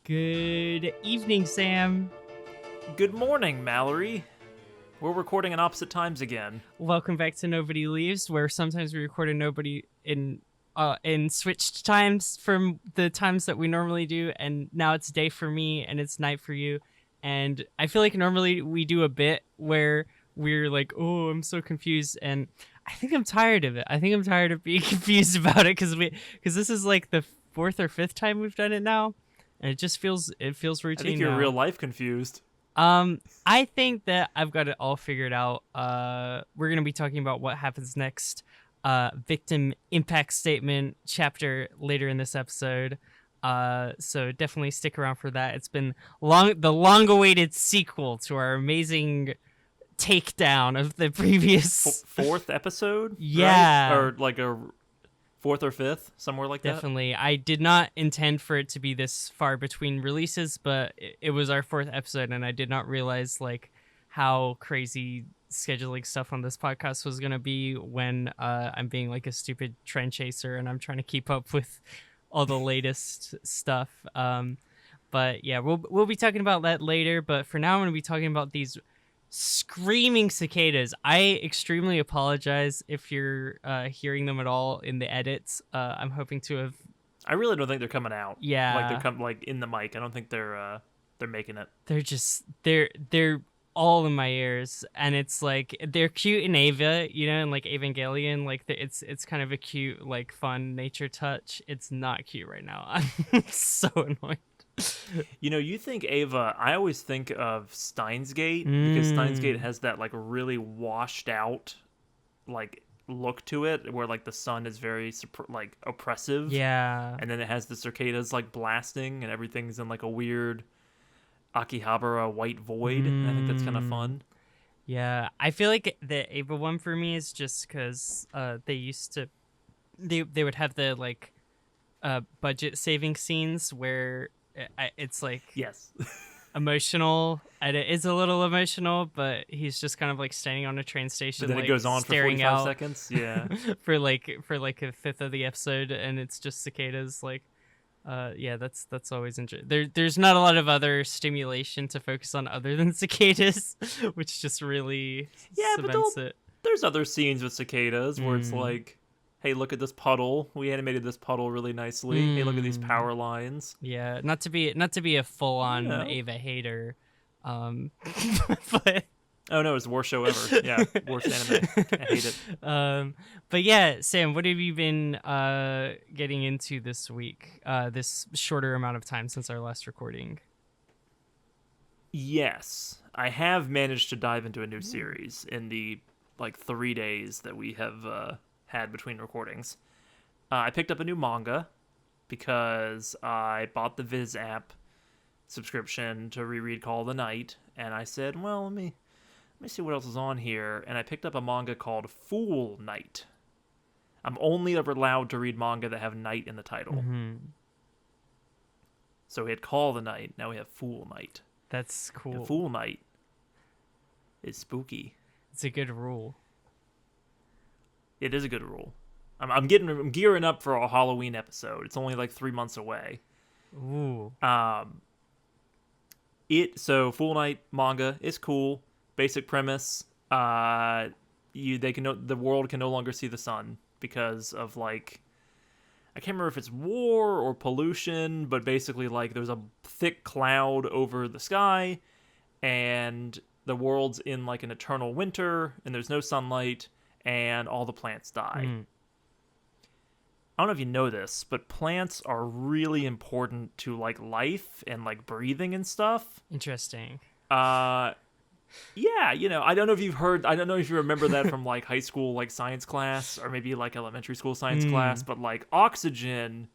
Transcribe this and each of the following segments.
Good evening, Sam. Good morning, Mallory. We're recording in opposite times again. Welcome back to Nobody Leaves, where sometimes we record a nobody in switched times from the times that we normally do, and now it's day for me and it's night for you. And I feel like normally we do a bit where we're like, "Oh, I'm so confused," and I think I'm tired of it. I think I'm tired of being confused about it because this is like the fourth or fifth time we've done it now, and it just feels routine. I think you're now. real life confused. I think that I've got it all figured out. We're gonna be talking about what happens next. Victim impact statement chapter later in this episode. So definitely stick around for that. It's been the long-awaited sequel to our amazing takedown of the previous Fourth episode? Yeah. Right? Or like a fourth or fifth, somewhere like that? Definitely. I did not intend for it to be this far between releases, but it was our fourth episode, and I did not realize like how crazy scheduling stuff on this podcast was going to be when I'm being like a stupid trend chaser and I'm trying to keep up with all the latest stuff. But yeah, we'll be talking about that later, but for now I'm going to be talking about these screaming cicadas. I extremely apologize if you're hearing them at all in the edits. I'm hoping to have. I really don't think they're coming out. Yeah, like they're like in the mic. I don't think they're making it. They're all in my ears, and it's like they're cute in Ava, and like Evangelion, like it's kind of a cute, like fun nature touch. It's not cute right now. I'm so annoyed. You think Ava, I always think of Steins Gate because Steins Gate has that like really washed out like look to it where like the sun is very like oppressive. Yeah. And then it has the cicadas like blasting and everything's in like a weird Akihabara white void. I think that's kind of fun. Yeah. I feel like the Ava one for me is just because they used to they would have the like budget saving scenes where it's like yes emotional, and it is a little emotional, but he's just kind of like standing on a train station, but then like, it goes on for 45 out seconds for like a fifth of the episode, and it's just cicadas. Like yeah, that's always interesting. There's not a lot of other stimulation to focus on other than cicadas, which just really cements it. There's other scenes with cicadas where it's like, hey, look at this puddle. We animated this puddle really nicely. Hey, look at these power lines. Yeah, not to be a full-on Ava hater, but oh no, it's the worst show ever. Yeah, worst anime. I hate it. But yeah, Sam, what have you been getting into this week? This shorter amount of time since our last recording. Yes, I have managed to dive into a new series in the like 3 days that we have had between recordings. I picked up a new manga because I bought the Viz app subscription to reread Call of the Night, and I said, well, let me see what else is on here, and I picked up a manga called Fool Night. I'm only ever allowed to read manga that have night in the title. Mm-hmm. So we had Call of the Night, now we have Fool Night. That's cool. And Fool Night is spooky. It's a good rule. It is a good rule. I'm gearing up for a Halloween episode. It's only like 3 months away. Ooh. So Fool Night manga is cool. Basic premise. The world can no longer see the sun because of like, I can't remember if it's war or pollution, but basically like there's a thick cloud over the sky and the world's in like an eternal winter and there's no sunlight and all the plants die. I don't know if you know this, but plants are really important to like life and like breathing and stuff. Interesting. Yeah, I don't know if you've heard, I don't know if you remember that from like high school like science class or maybe like elementary school science class, but like oxygen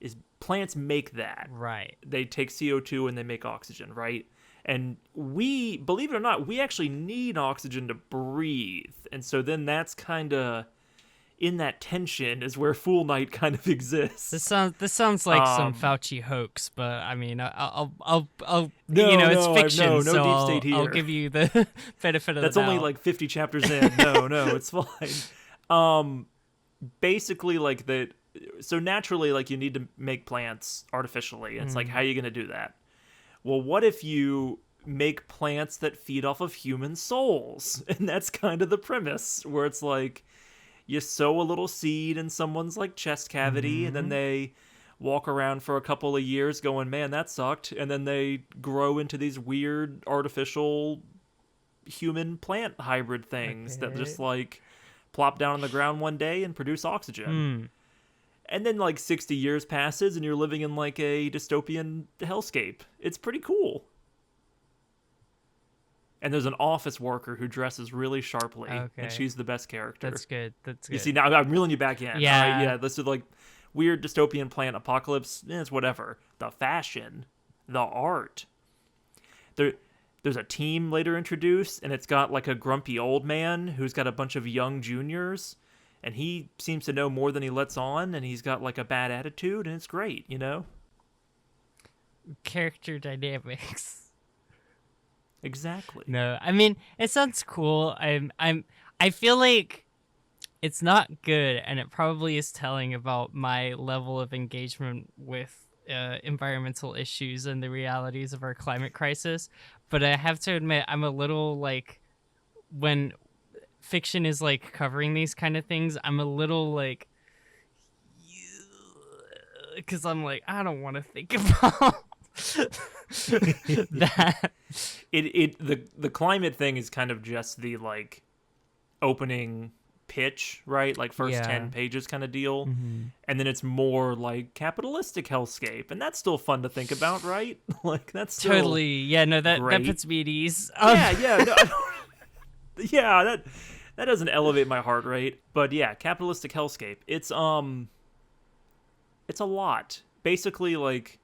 is, plants make that. Right. They take CO2 and they make oxygen, right? And we, believe it or not, we actually need oxygen to breathe. And so then that's kind of, in that tension is where Fool Night kind of exists. This sounds like some Fauci hoax, but I mean, I'll it's fiction, no so deep state here. I'll give you the benefit of That's the doubt. only like 50 chapters in. No, it's fine. Basically, like that, so naturally, like, you need to make plants artificially. And it's like, Mm. how are you going to do that? Well, what if you make plants that feed off of human souls? And that's kind of the premise, where it's like you sow a little seed in someone's like chest cavity, and then Mhm. they walk around for a couple of years going, man, that sucked. And then they grow into these weird artificial human plant hybrid things that Okay. just like plop down on the ground one day and produce oxygen. Hmm. And then like 60 years passes and you're living in like a dystopian hellscape. It's pretty cool. And there's an office worker who dresses really sharply, and Okay. she's the best character. That's good. That's You good. see, now I'm reeling you back in. All right, Yeah. yeah, this is like weird dystopian plant apocalypse. It's whatever. The fashion, the art. There's a team later introduced, and it's got like a grumpy old man who's got a bunch of young juniors, and he seems to know more than he lets on, and he's got like a bad attitude, and it's great, you know? Character dynamics. Exactly. No, I mean it sounds cool. I feel like it's not good, and it probably is telling about my level of engagement with environmental issues and the realities of our climate crisis. But I have to admit, I'm a little like when fiction is like covering these kind of things, I'm a little like because I'm like I don't want to think about that. The climate thing is kind of just the like opening pitch, right? Like first Yeah. 10 pages kind of deal. Mhm. And then it's more like capitalistic hellscape, and that's still fun to think about, right? Like that's still Totally. Yeah, no, that great. puts me at ease. Yeah, no, yeah, that doesn't elevate my heart rate, but yeah, capitalistic hellscape. It's a lot. Basically, like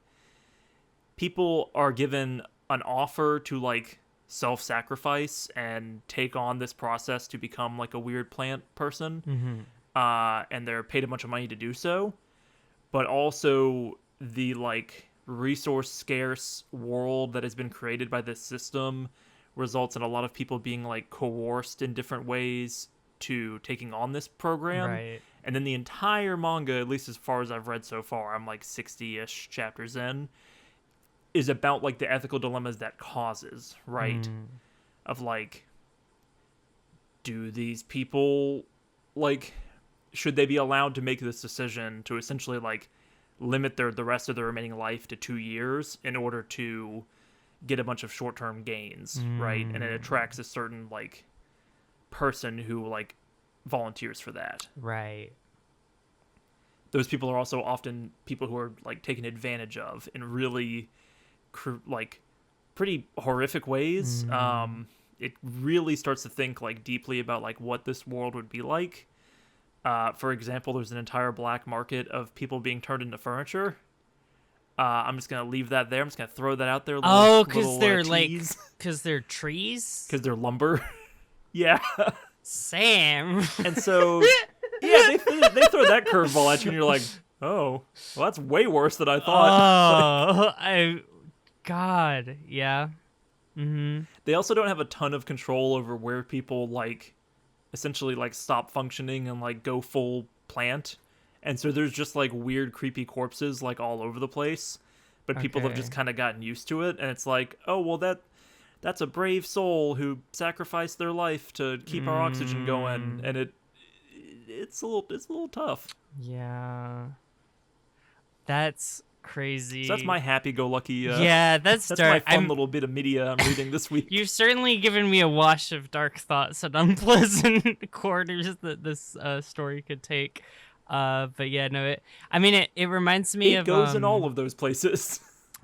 people are given an offer to like self-sacrifice and take on this process to become like a weird plant person, and they're paid a bunch of money to do so. But also the like resource scarce world that has been created by this system results in a lot of people being like coerced in different ways to taking on this program. Right. And then the entire manga, at least as far as I've read so far, I'm like 60-ish chapters in, is about like the ethical dilemmas that causes, right? Of like, do these people like, should they be allowed to make this decision to essentially like limit the rest of their remaining life to 2 years in order to get a bunch of short-term gains, right? And it attracts a certain like person who like volunteers for that. Right. Those people are also often people who are like taken advantage of in really like pretty horrific ways. It really starts to think like deeply about like what this world would be like. For example, there's an entire black market of people being turned into furniture. I'm just gonna leave that there. I'm just gonna throw that out there. Because they're like, because they're trees. because they're lumber. Yeah. Sam. And so yeah, they throw that curveball at you, and you're like, oh, well, that's way worse than I thought. God, yeah. They also don't have a ton of control over where people like essentially like stop functioning and like go full plant. And so there's just like weird creepy corpses like all over the place. But people have just Okay. kind of gotten used to it, and it's like, oh, well that's a brave soul who sacrificed their life to keep our oxygen going, and it's a little tough. Yeah. That's crazy. So that's my happy-go-lucky yeah, that's that's dark. my fun little bit of media I'm reading this week. You've certainly given me a wash of dark thoughts and unpleasant corners that this story could take. But yeah, no, it reminds me It of goes in all of those places.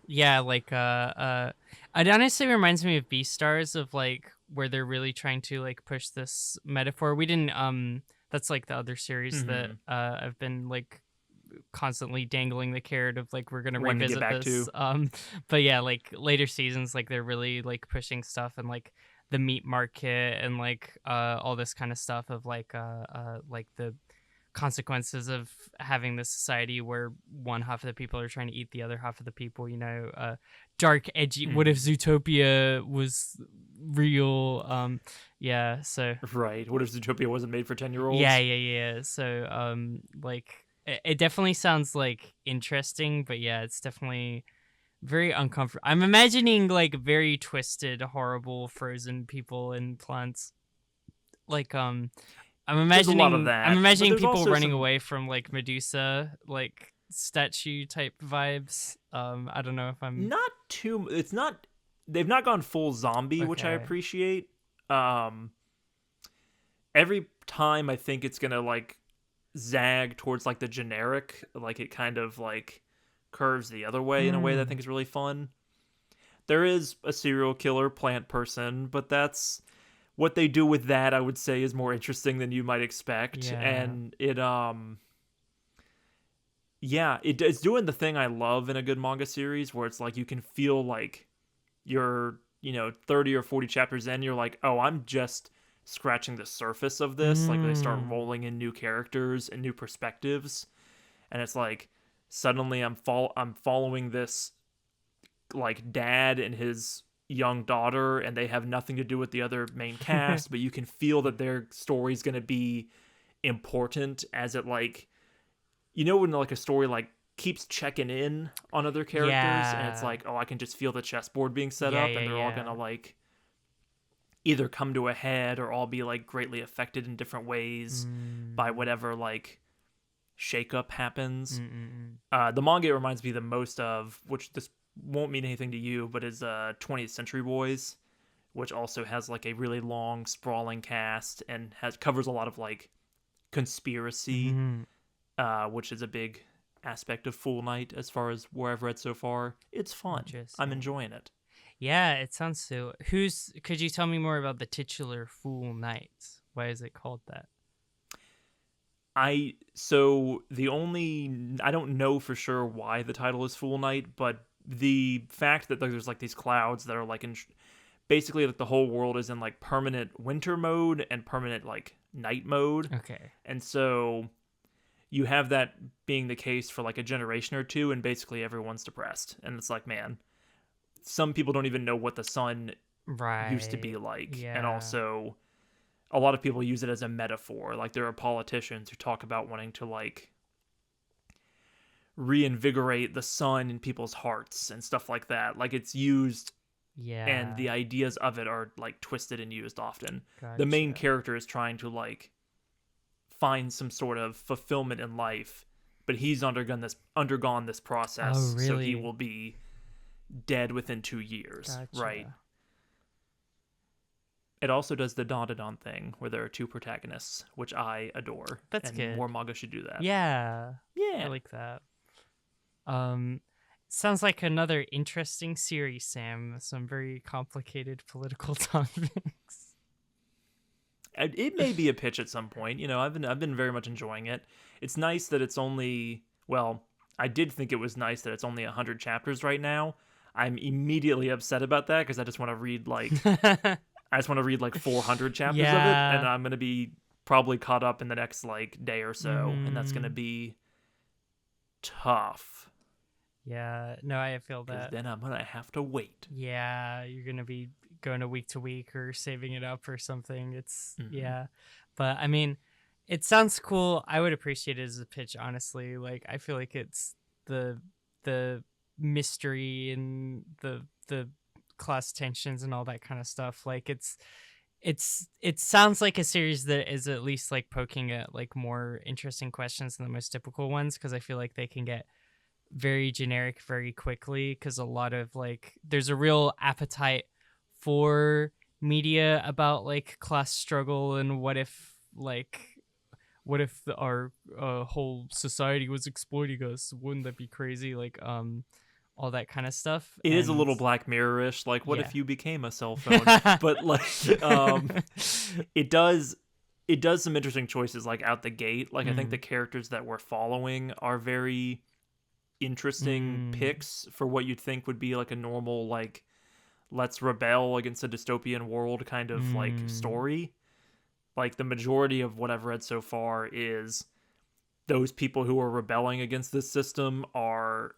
yeah, like it honestly reminds me of Beastars, of like where they're really trying to like push this metaphor. We didn't that's like the other series that I've been like constantly dangling the carrot of like we're gonna When to get revisit back this. to. But yeah, like later seasons, like they're really like pushing stuff and like the meat market and like all this kind of stuff of like the consequences of having this society where one half of the people are trying to eat the other half of the people, dark edgy. What if Zootopia was real? Yeah, so Right. What if Zootopia wasn't made for 10-year-olds? yeah. So like it definitely sounds like interesting, but yeah, it's definitely very uncomfortable. I'm imagining like very twisted, horrible, frozen people and plants. Like There's a lot of I'm that, but imagining there's people also running some away from like Medusa, like statue type vibes. I don't know if I'm not too. It's not. They've not gone full zombie, which I okay. appreciate. Um, every time I think it's gonna like zag towards like the generic, like it kind of like curves the other way in a way that I think Mm, is really fun. There is a serial killer plant person, but that's what they do with that. I would say is more interesting than you might expect, yeah. and yeah, it's doing the thing I love in a good manga series where it's like you can feel like you're 30 or 40 chapters in, you're like, oh, I'm just scratching the surface of this. Like they start Mm. rolling in new characters and new perspectives, and it's like suddenly I'm following this like dad and his young daughter, and they have nothing to do with the other main cast, but you can feel that their story's going to be important as it like when like a story like keeps checking in on other characters, and it's Yeah. like, oh, I can just feel the chessboard being set Yeah, up, yeah, and they're all gonna yeah. like either come to a head or all be like greatly affected in different ways by Mm. whatever like shakeup happens. Mm-mm-mm. The manga it reminds me the most of, which this won't mean anything to you, but is 20th Century Boys, which also has like a really long sprawling cast and has covers a lot of like conspiracy, Mhm. which is a big aspect of Fool Knight as far as where I've read so far. It's fun. I'm Interesting. enjoying it. Yeah, it sounds so. Who's? Could you tell me more about the titular Fool Knight? Why is it called that? I don't know for sure why the title is Fool Knight, but the fact that there's like these clouds that are like in basically like the whole world is in like permanent winter mode and permanent like night mode. Okay. And so you have that being the case for like a generation or two, and basically everyone's depressed. And it's like, man, some people don't even know what the sun used to be Right. like. And Yeah. also, a lot of people use it as a metaphor. Like, there are politicians who talk about wanting to, like, reinvigorate the sun in people's hearts and stuff like that. Like, it's used, and Yeah. the ideas of it are, like, twisted and used often. The main Gotcha. character is trying to, like, find some sort of fulfillment in life, but he's undergone this Oh, process, so he really? will be dead within 2 years, right? Gotcha. It also does the Don thing where there are two protagonists, which I adore, That's and more good. manga should do that. Yeah. I Yeah. like that. Um, sounds like another interesting series, Sam. Some very complicated political topics. It may be a pitch at some point. I've been very much enjoying it. It's nice that it's only, well, I did think it was nice that it's only 100 chapters right now. I'm immediately upset about that because I just want to read like 400 chapters of it, and Yeah. I'm going to be probably caught up in the next like day or so, and that's going to Mm, be tough yeah. No, I feel because that. then I'm going to have to wait. Yeah, you're gonna be going to week or saving it up or something. It's Hmm. yeah. But I mean, it sounds cool. I would appreciate it as a pitch, honestly. Like I feel like it's the mystery and the class tensions and all that kind of stuff. Like it sounds like a series that is at least like poking at like more interesting questions than the most typical ones, because I feel like they can get very generic very quickly, because a lot of like there's a real appetite for media about like class struggle and what if our whole society was exploiting us, wouldn't that be crazy, like all that kind of stuff. It is a And little Black Mirror-ish, like what yeah. if you became a cell phone? But like, it does some interesting choices like out the gate. Like I think the Mm, characters that we're following are very interesting mm, picks for what you'd think would be like a normal like let's rebel against a dystopian world kind of like mm, story. Like the majority of what I've read so far is those people who are rebelling against this system are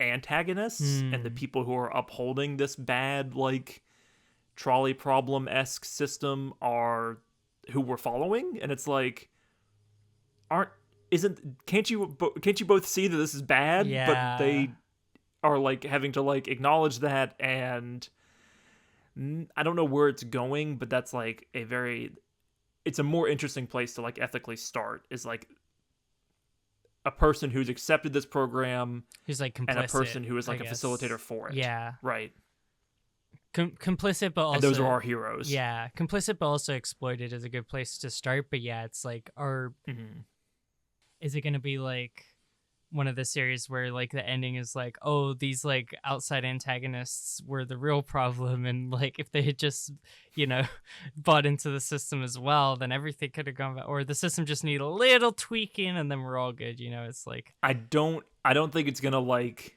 antagonists, and the mm. people who are upholding this bad like trolley problem-esque system are who we're following. And it's like, aren't can't you both see that this is bad? But Yeah. they are like having to like acknowledge that, and I don't know where it's going, but that's like it's a more interesting place to like ethically start, is like a person who's accepted this program Who's like and a complicit, person who is I like a guess. facilitator for it. Yeah. Right. Complicit, but And those are also our heroes. yeah, complicit, but also exploited is a good place to start. But yeah, it's like, Mhm. is it going to be like one of the series where like the ending is like, oh, these like outside antagonists were the real problem, and like if they had just, you know, bought into the system as well, then everything could have gone back, or the system just need a little tweaking and then we're all good, you know? It's like, I don't think it's gonna like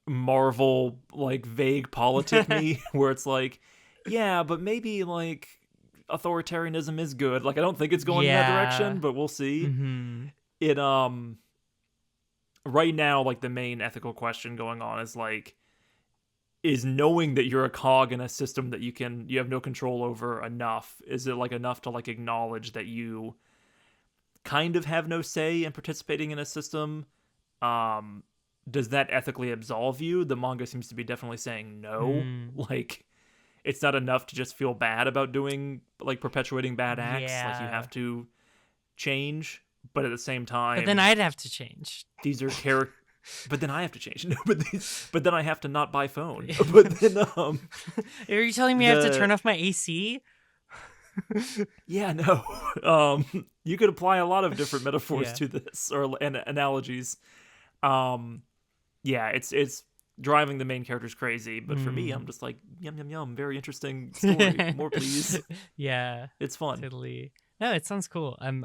Marvel like vague politic me where it's like, yeah, but maybe like authoritarianism is good. Like I don't think it's going in that yeah. direction, but we'll see. Mm-hmm. It right now, like the main ethical question going on is like, is knowing that you're a cog in a system that you have no control over enough? Is it like enough to like acknowledge that you kind of have no say in participating in a system? um does that ethically absolve you? The manga seems to be definitely saying no. Mm. Like it's not enough to just feel bad about doing like perpetuating bad acts. Like you Yeah. have to change, but at the same But then time I'd have to change. these are character. But then I have to change. No, but then I have to not buy phone. But then Are you telling me I have to the turn off my AC? yeah, no. You could apply a lot of different metaphors Yeah. to this, or and analogies. Um yeah, it's driving the main characters crazy, but for me, I'm Mm. just like, yum yum yum, very interesting story. More please. Yeah, It's fun. totally. No, it sounds cool. I'm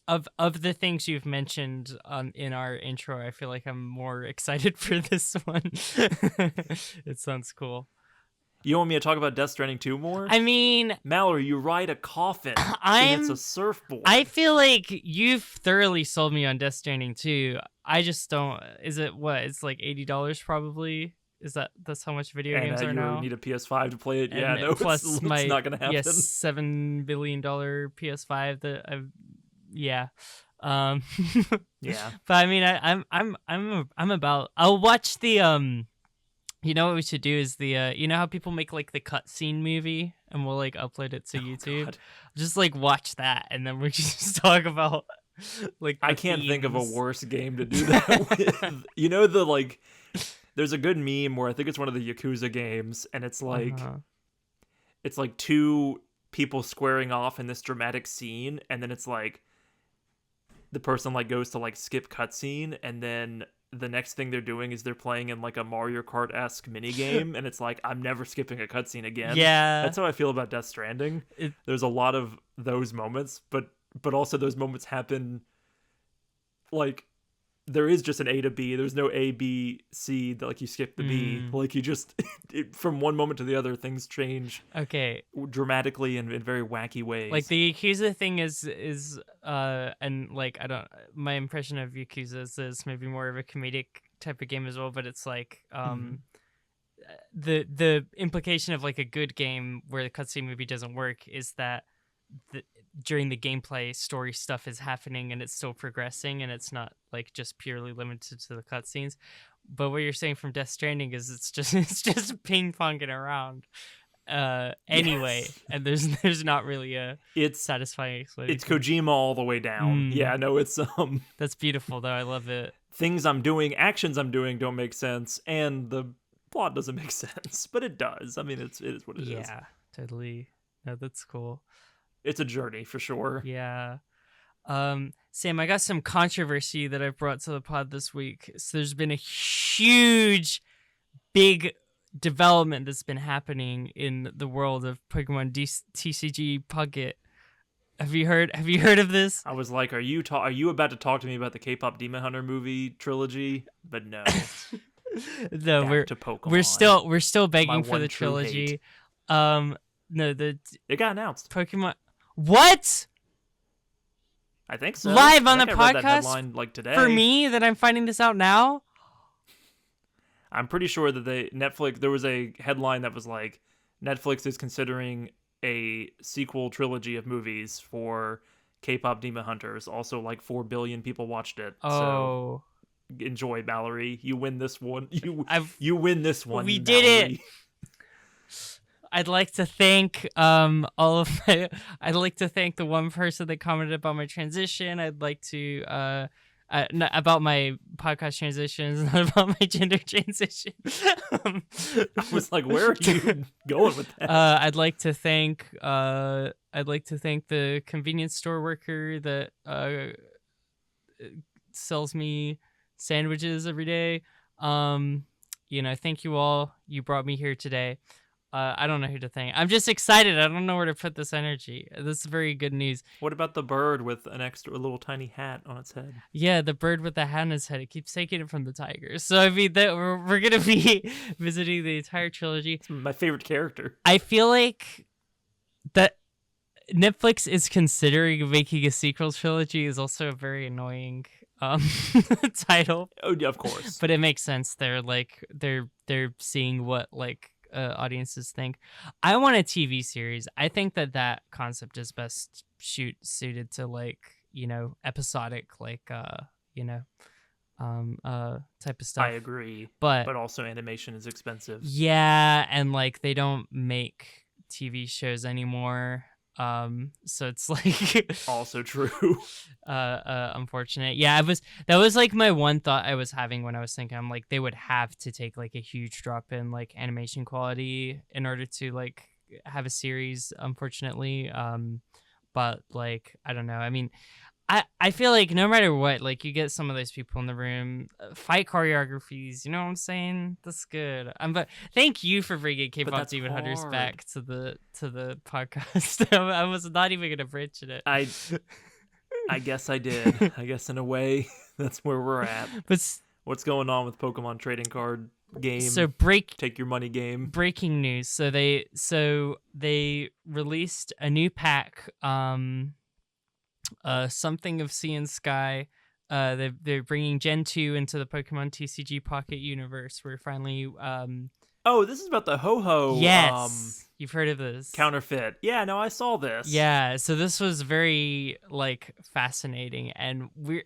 of the things you've mentioned in our intro, I feel like I'm more excited for this one. It sounds cool. You want me to talk about Death Stranding 2 more? I mean, Mallory, you ride a coffin and it's a I'm I surfboard. feel like you've thoroughly sold me on Death Stranding too. I just don't. Is it what? It's like $80 probably. That's how much video And games are you now? need a PS5 to play it. Yeah, And no, plus it's my not gonna yes happen. $7 billion PS5 that I've yeah. Um, Yeah. but I mean, I'm about. I'll watch the You know what we should do is the you know how people make like the cutscene movie and we'll like upload it to Oh YouTube. god. Just like watch that and then we can just talk about like the I can't think of a themes. worse game to do that with. You know the like there's a good meme where I think it's one of the Yakuza games, and Uh-huh. it's like two people squaring off in this dramatic scene, and then it's like the person like goes to like skip cutscene, and then the next thing they're doing is they're playing in like a Mario Kart-esque mini game, and it's like, I'm never skipping a cutscene again. Yeah. That's how I feel about Death Stranding. It, There's a lot of those moments, but also those moments happen like there is just an A to B. There's no A, B, C that like you skip the B. mm, Like you just from one moment to the other, things change okay. dramatically and in very wacky ways. Like the Yakuza thing is and like I don't my impression of Yakuza is maybe more of a comedic type of game as well, but it's like Mhm. the implication of like a good game where the cutscene movie doesn't work is that during the gameplay story stuff is happening and it's still progressing and it's not like just purely limited to the cutscenes. But what you're saying from Death Stranding is it's just ping ponging around anyway, Yes. and there's not really a It's satisfying it's explanation. Kojima all the way down. Mm, Yeah, no, it's that's beautiful though. I love it. things I'm doing, actions I'm doing don't make sense, and the plot doesn't make sense, but it does. I mean, it is what it is. Yeah, totally. No, that's cool. It's a journey for sure. Yeah. Sam, I got some controversy that I brought to the pod this week. So there's been a huge, big development that's been happening in the world of Pokemon TCG Pocket. Have you heard of this? I was like, are you about to talk to me about the K-pop Demon Hunter movie trilogy? But no. No, Back to Pokemon. we're still My begging for one the true trilogy. hate. No, the It got announced. Pokemon. What? I think so. Live I on the think I read that podcast headline like today. for me that I'm finding this out now. I'm pretty sure that Netflix. There was a headline that was like, Netflix is considering a sequel trilogy of movies for K-pop Demon Hunters. Also, like 4 billion people watched it. So Oh, enjoy, Mallory. You win this one. I've You win this one. we did it. Mallory. I'd like to thank all of my. I'd like to thank the one person that commented about my transition. I'd like to not about my podcast transitions, not about my gender transition. I was like, where are you going with that? I'd like to thank the convenience store worker that sells me sandwiches every day. Thank you all. You brought me here today. I don't know who to thank. I'm just excited. I don't know where to put this energy. This is very good news. What about the bird with a little tiny hat on its head? Yeah, the bird with the hat on his head. It keeps taking it from the tigers. So I mean, that we're gonna be visiting the entire trilogy. It's my favorite character. I feel like that Netflix is considering making a sequel trilogy is also a very annoying title. Oh yeah, of course. But it makes sense. They're seeing what audiences think. I want a TV series. I think that concept is best suited to episodic type of stuff. I agree. But also animation is expensive. Yeah, and they don't make TV shows anymore. So it's also true. Unfortunate. Yeah, that was my one thought I was having when I was thinking, I'm they would have to take a huge drop in animation quality in order to have a series, unfortunately. But I don't know. I mean, I feel no matter what, you get some of those people in the room, fight choreographies, you know what I'm saying? That's good. But thank you for bringing K-pop Demon Hunters back to the podcast. I was not even gonna mention it. I guess I did. I guess in a way, that's where we're at. But what's going on with Pokemon trading card game? So take your money game. Breaking news. So they released a new pack. Something of Sea and Sky. They're bringing Gen 2 into the Pokemon TCG Pocket universe. We're finally Oh, this is about the Ho-Ho. Yes, you've heard of this counterfeit. Yeah, no, I saw this. Yeah, so this was very fascinating, and we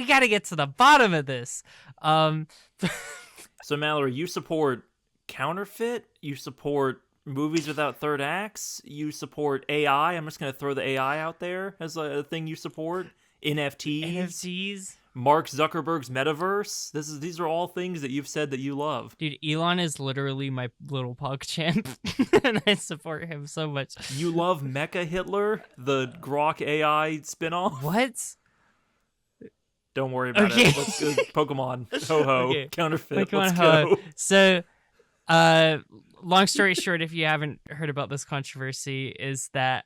got to get to the bottom of this. So Mallory, you support counterfeit? You support movies without third acts? You support AI? I'm just going to throw the AI out there as a thing you support. NFTs? Mark Zuckerberg's metaverse? These are all things that you've said that you love. Dude, Elon is literally my little PogChamp, and I support him so much. You love Mecha Hitler, the Grok AI spinoff? What? Don't worry about it. Let's go. Pokemon. Ho-Ho. Okay. Counterfeit. Pokemon Let's Ho-Ho. go. So, long story short, if you haven't heard about this controversy, is that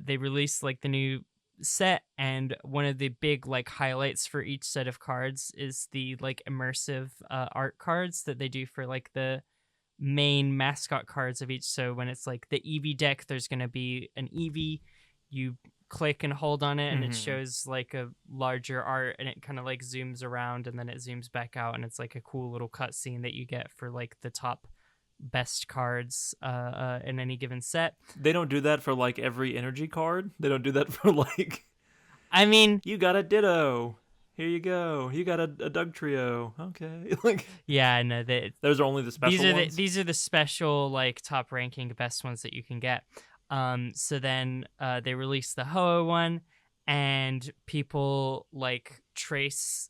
they released the new set, and one of the big highlights for each set of cards is the immersive art cards that they do for the main mascot cards of each. So when it's the Eevee deck, there's going to be an Eevee. You click and hold on it, and it shows a larger art, and it kind of zooms around, and then it zooms back out, and it's a cool little cutscene that you get for the top best cards in any given set. They don't do that for every energy card. They don't do that for I mean, you got a Ditto. Here you go. You got a Doug Trio. Okay. Yeah, no, those are only the special ones. These are the special top ranking best ones that you can get. So then they released the Ho-Oh one, and people trace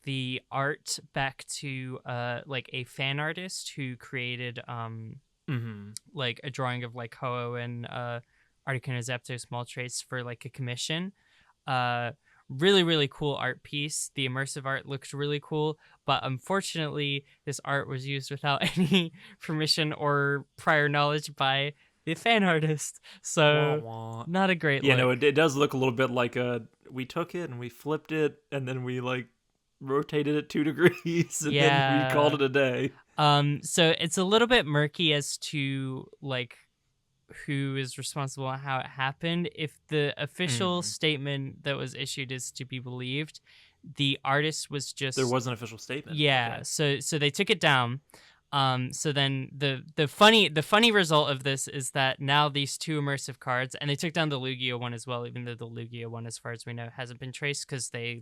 the art back to a fan artist who created a drawing of Ho-Oh and Articuno Zapdos Moltres for a commission. Really, really cool art piece. The immersive art looked really cool, but unfortunately this art was used without any permission or prior knowledge by the fan artist, so not a great look. No, it does look a little bit we took it and we flipped it, and then we rotated it 2 degrees, and then we called it a day. So it's a little bit murky as to who is responsible and how it happened. If the official statement that was issued is to be believed, the artist was just... There was an official statement. Yeah, okay. So they took it down. So then the funny result of this is that now these two immersive cards, and they took down the Lugia one as well, even though the Lugia one, as far as we know, hasn't been traced because they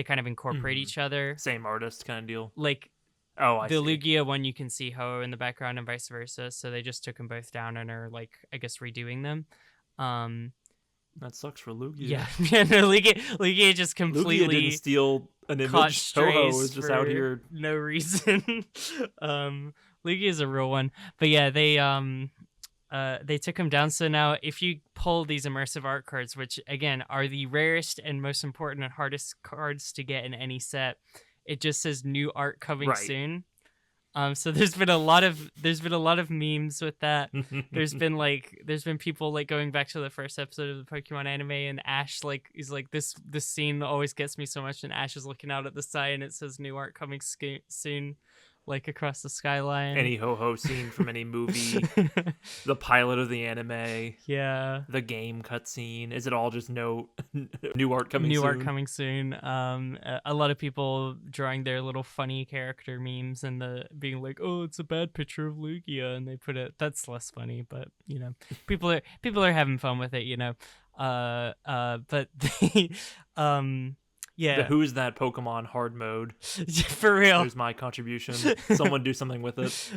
kind of incorporate each other. Same artist kind of deal. Like Oh, I the see. Lugia one, you can see Ho in the background and vice versa. So they just took them both down and are like, I guess, redoing them. That sucks for Lugia. Yeah, yeah. No, Lugia just Lugia completely didn't steal an caught image. Ho-Ho strays is just for out here. no reason. Lugia is a real one, but yeah, they took him down. So now, if you pull these immersive art cards, which again are the rarest and most important and hardest cards to get in any set, it just says new art coming Right. soon. So there's been a lot of memes with that. There's been people like going back to the first episode of the Pokemon anime, and Ash is like, this scene always gets me so much, and Ash is looking out at the sky and it says new art coming soon, like across the skyline. Any Ho-Ho scene from any movie, the pilot of the anime, Yeah. the game cutscene. Is it all just no new art coming New soon? art coming soon. A lot of people drawing their little funny character memes and being like, "Oh, it's a bad picture of Lugia," and they put it. That's less funny, but people are having fun with it, But they, yeah. The Who's That Pokemon hard mode. For real. There's my contribution. Someone do something with it.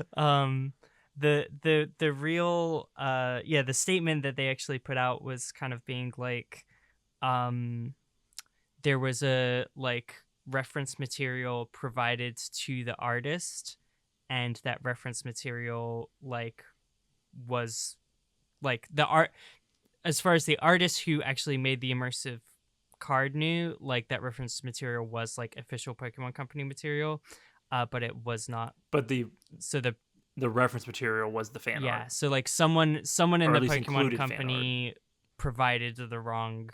The real the statement that they actually put out was kind of being like, there was a reference material provided to the artist, and that reference material was the art, as far as the artist who actually made the immersive card knew, that reference material was official Pokemon Company material, but it was not. But the reference material was the fan art. Yeah, so someone in Or the at least Pokemon included fan Company provided the wrong,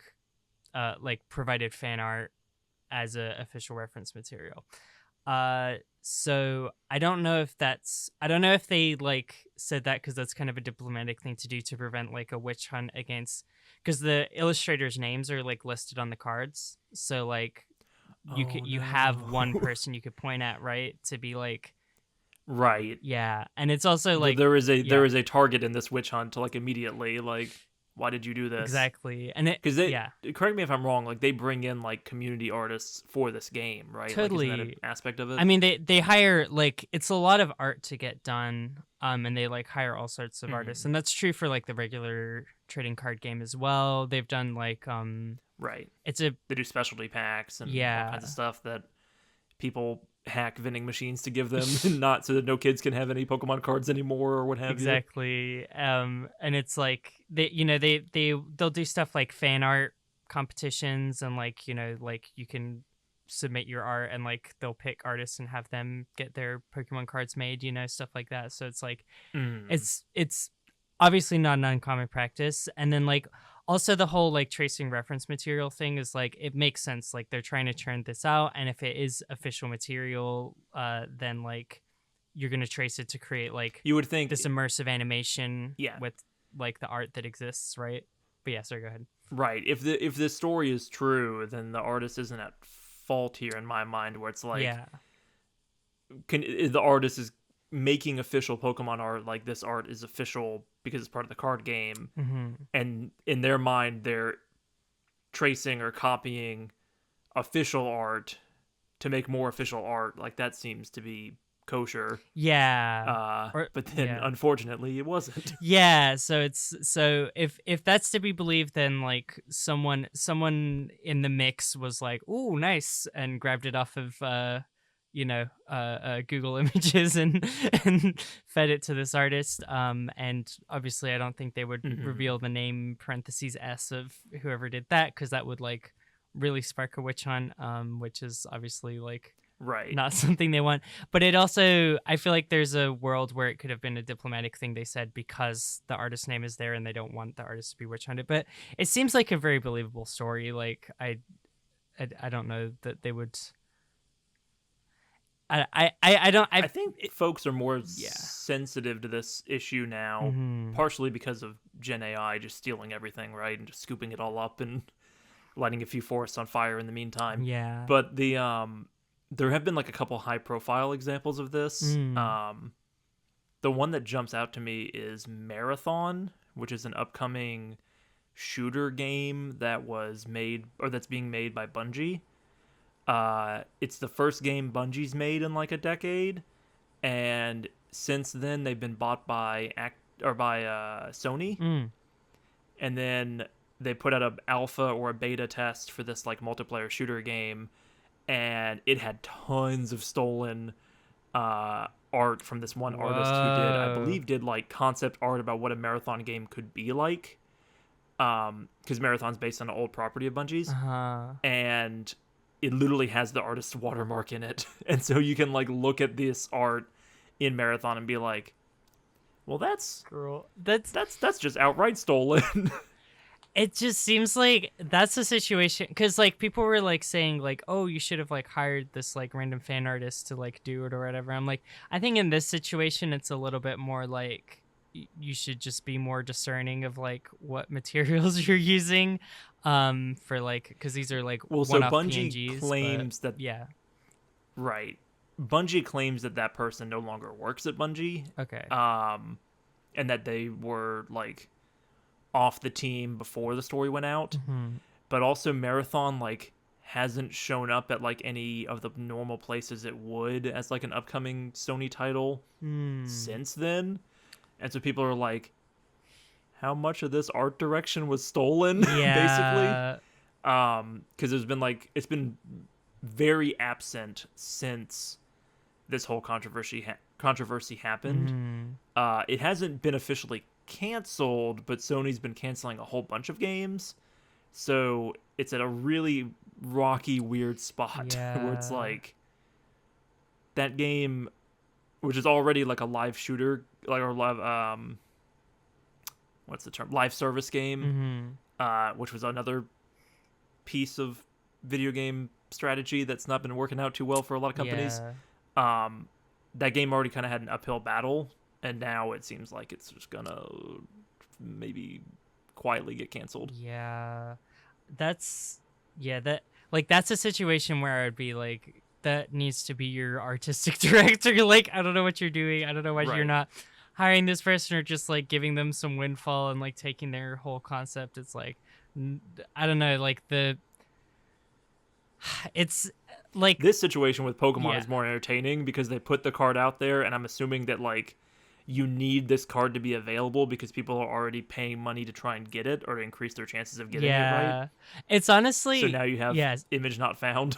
provided fan art as a official reference material. So I don't know if they said that because that's kind of a diplomatic thing to do to prevent a witch hunt against, because the illustrators' names are listed on the cards. So you have one person you could point at, right, to be right. Yeah, and it's also there is a target in this witch hunt to immediately why did you do this? Exactly. And because correct me if I'm wrong, they bring in community artists for this game, right? Totally. Isn't that an aspect of it? I mean, they hire it's a lot of art to get done, and they hire all sorts of artists, and that's true for the regular trading card game as well. They've done right. They do specialty packs and all kinds of stuff that people hack vending machines to give them, not so that no kids can have any Pokemon cards anymore or what have you. Exactly. And it's they'll do stuff like fan art competitions, and you can submit your art, and they'll pick artists and have them get their Pokemon cards made, stuff like that. So it's it's obviously not an uncommon practice. And then also the whole tracing reference material thing is it makes sense. They're trying to churn this out, and if it is official material, then you're gonna trace it to create you would think this immersive animation, yeah, with the art that exists, right? But yeah, sorry, go ahead. Right. If the story is true, then the artist isn't at fault here in my mind, where it's the artist is making official Pokemon art, this art is official because it's part of the card game, and in their mind they're tracing or copying official art to make more official art. That seems to be kosher. But then unfortunately it wasn't. So if that's to be believed, then someone in the mix was "Ooh, nice," and grabbed it off of Google Images and fed it to this artist. And obviously I don't think they would reveal the name _S of whoever did that, because that would really spark a witch hunt, which is obviously right, not something they want. But it also, I feel there's a world where it could have been a diplomatic thing they said, because the artist's name is there and they don't want the artist to be witch hunted. But it seems like a very believable story. I don't know that they would. I think folks are more sensitive to this issue now, partially because of Gen AI just stealing everything, right, and just scooping it all up and lighting a few forests on fire in the meantime. Yeah. But the there have been like a couple high profile examples of this. The one that jumps out to me is Marathon, which is an upcoming shooter game that was made, or that's being made by Bungie. It's the first game Bungie's made in like a decade, and since then they've been bought by Sony, and then they put out an alpha or a beta test for this like multiplayer shooter game, and it had tons of stolen art from this one artist who I believe did like concept art about what a Marathon game could be like, because Marathon's based on an old property of Bungie's, and it literally has the artist's watermark in it. And so you can like look at this art in Marathon and be like, well, that's just outright stolen. It just seems like that's the situation, because like people were like saying like, oh, you should have like hired this like random fan artist to like do it or whatever. I'm like, I think in this situation it's a little bit more like you should just be more discerning of like what materials you're using, for like, because these are like one-off Bungie PNGs, claims that right. Bungie claims that person no longer works at Bungie. Okay. And that they were like off the team before the story went out. But also Marathon like hasn't shown up at like any of the normal places it would as like an upcoming Sony title since then. And so people are like, how much of this art direction was stolen? Basically. Because there's been like, it's been very absent since this whole controversy happened. It hasn't been officially canceled, but Sony's been canceling a whole bunch of games, so it's at a really rocky, weird spot where it's like that game, which is already like a live shooter, like, or live what's the term, live service game, which was another piece of video game strategy that's not been working out too well for a lot of companies. That game already kind of had an uphill battle, and now it seems like it's just gonna maybe quietly get canceled. That's a situation where I would be like, that needs to be your artistic director. Like, I don't know what you're doing. I don't know why you're not hiring this person or just like giving them some windfall and like taking their whole concept. It's like, I don't know, like it's like this situation with Pokemon is more entertaining because they put the card out there, and I'm assuming that like you need this card to be available because people are already paying money to try and get it or to increase their chances of getting it right. It's honestly, so now you have image not found.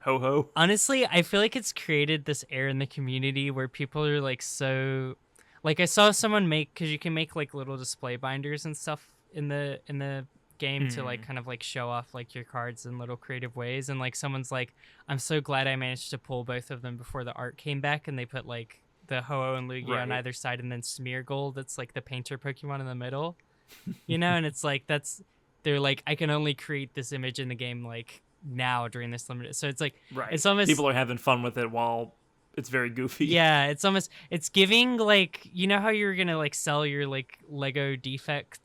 Ho ho. Honestly, I feel like it's created this air in the community where people are like, so like, I saw someone make, because you can make like little display binders and stuff in the game to like kind of like show off like your cards in little creative ways, and like someone's like, I'm so glad I managed to pull both of them before the art came back, and they put like the Ho-Oh and Lugia on either side, and then Smeargle, that's like the painter Pokemon in the middle, you know. And it's like, they're like, I can only create this image in the game like now during this limited, so it's like it's almost, people are having fun with it while it's very goofy. It's giving like, you know how you're gonna like sell your like Lego defect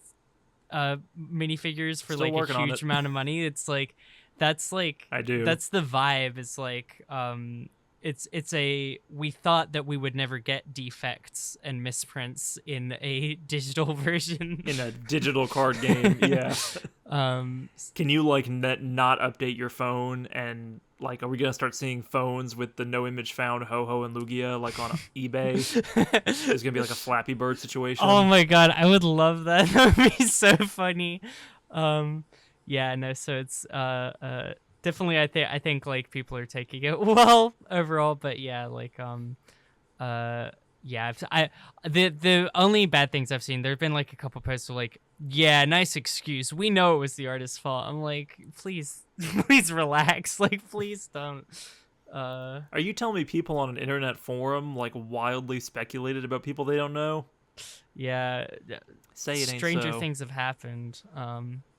minifigures for like a huge amount of money. It's like, that's like, that's the vibe. It's like it's a, we thought that we would never get defects and misprints in a digital version, in a digital card game. Can you like not update your phone, and like, are we gonna start seeing phones with the no image found Ho-Oh and Lugia like on eBay? There's gonna be like a Flappy Bird situation. Oh my god, I would love that. That would be so funny. So it's definitely, I think like people are taking it well overall, but the only bad things I've seen, there've been like a couple posts of like, nice excuse, we know it was the artist's fault. I'm like, please relax, like, please don't. Are you telling me people on an internet forum like wildly speculated about people they don't know? Say it stranger ain't so. Things have happened,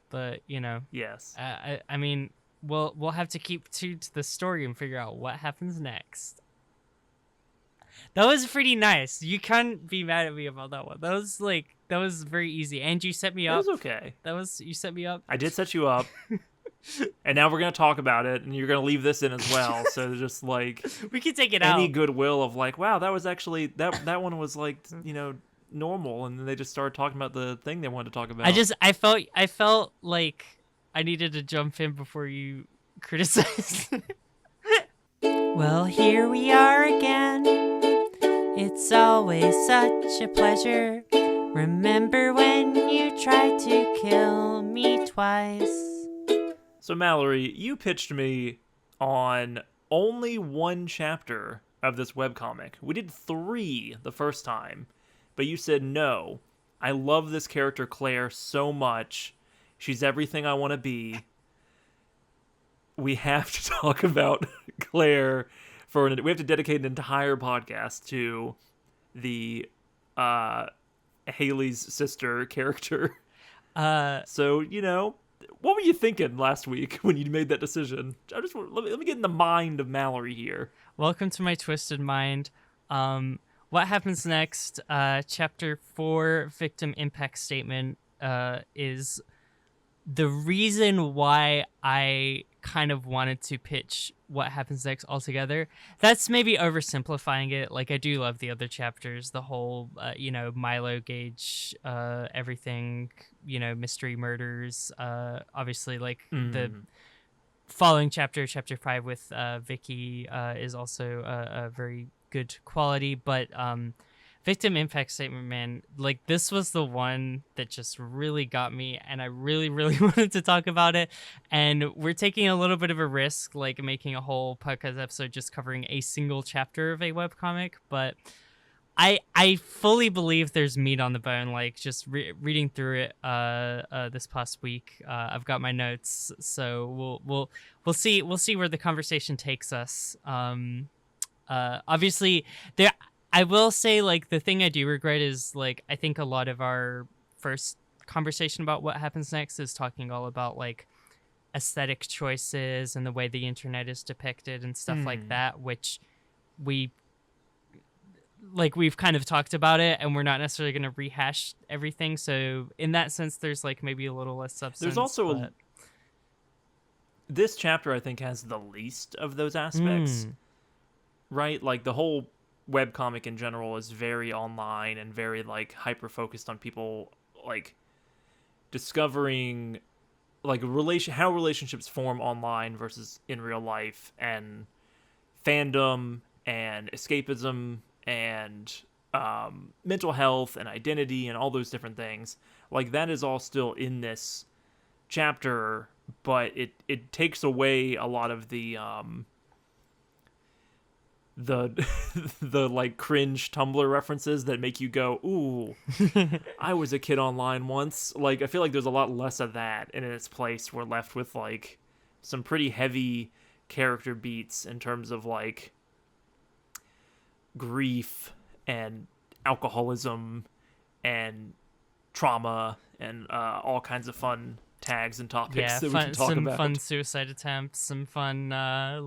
but you know, yes, I mean, we'll have to keep to the story and figure out what happens next. That was pretty nice. You can't be mad at me about that one. That was very easy. And you set me up. It was okay. You set me up. I did set you up. And now we're gonna talk about it, and you're gonna leave this in as well. So just like We can take it any out. goodwill of like, wow, that was actually that one was like normal, and then they just started talking about the thing they wanted to talk about. I felt like I needed to jump in before you criticized. Well, here we are again. It's always such a pleasure. Remember when you tried to kill me twice? So Mallory, you pitched me on only one chapter of this webcomic. We did 3 the first time, but you said no. I love this character Claire so much. She's everything I want to be. We have to talk about Claire we have to dedicate an entire podcast to the Haley's sister character. So, what were you thinking last week when you made that decision? Let me get in the mind of Mallory here. Welcome to my twisted mind. What happens next? Chapter 4, Victim Impact Statement, is the reason why I kind of wanted to pitch what happens next altogether. That's maybe oversimplifying it. Like, I do love the other chapters, the whole, Milo Gage, everything, mystery murders. Obviously, like, the following chapter 5 with Vicky, is also a very good quality. But Victim Impact Statement, man, like, this was the one that just really got me, and I really, really wanted to talk about it. And we're taking a little bit of a risk, like making a whole podcast episode just covering a single chapter of a webcomic, but I fully believe there's meat on the bone. Like, just reading through it this past week, I've got my notes, so we'll see where the conversation takes us. Obviously there. I will say, like, the thing I do regret is, like, I think a lot of our first conversation about what happens next is talking all about, like, aesthetic choices and the way the internet is depicted and stuff like that, which we've kind of talked about it, and we're not necessarily going to rehash everything. So in that sense, there's, like, maybe a little less substance. There's also this chapter, I think, has the least of those aspects, right? Like, the whole webcomic in general is very online and very, like, hyper focused on people, like, discovering, like, how relationships form online versus in real life, and fandom and escapism and mental health and identity and all those different things. Like, that is all still in this chapter, but it takes away a lot of the like, cringe Tumblr references that make you go, ooh, I was a kid online once. Like, I feel like there's a lot less of that, and in its place we're left with, like, some pretty heavy character beats in terms of, like, grief and alcoholism and trauma and all kinds of fun tags and topics that we can talk about. Fun suicide attempts, some fun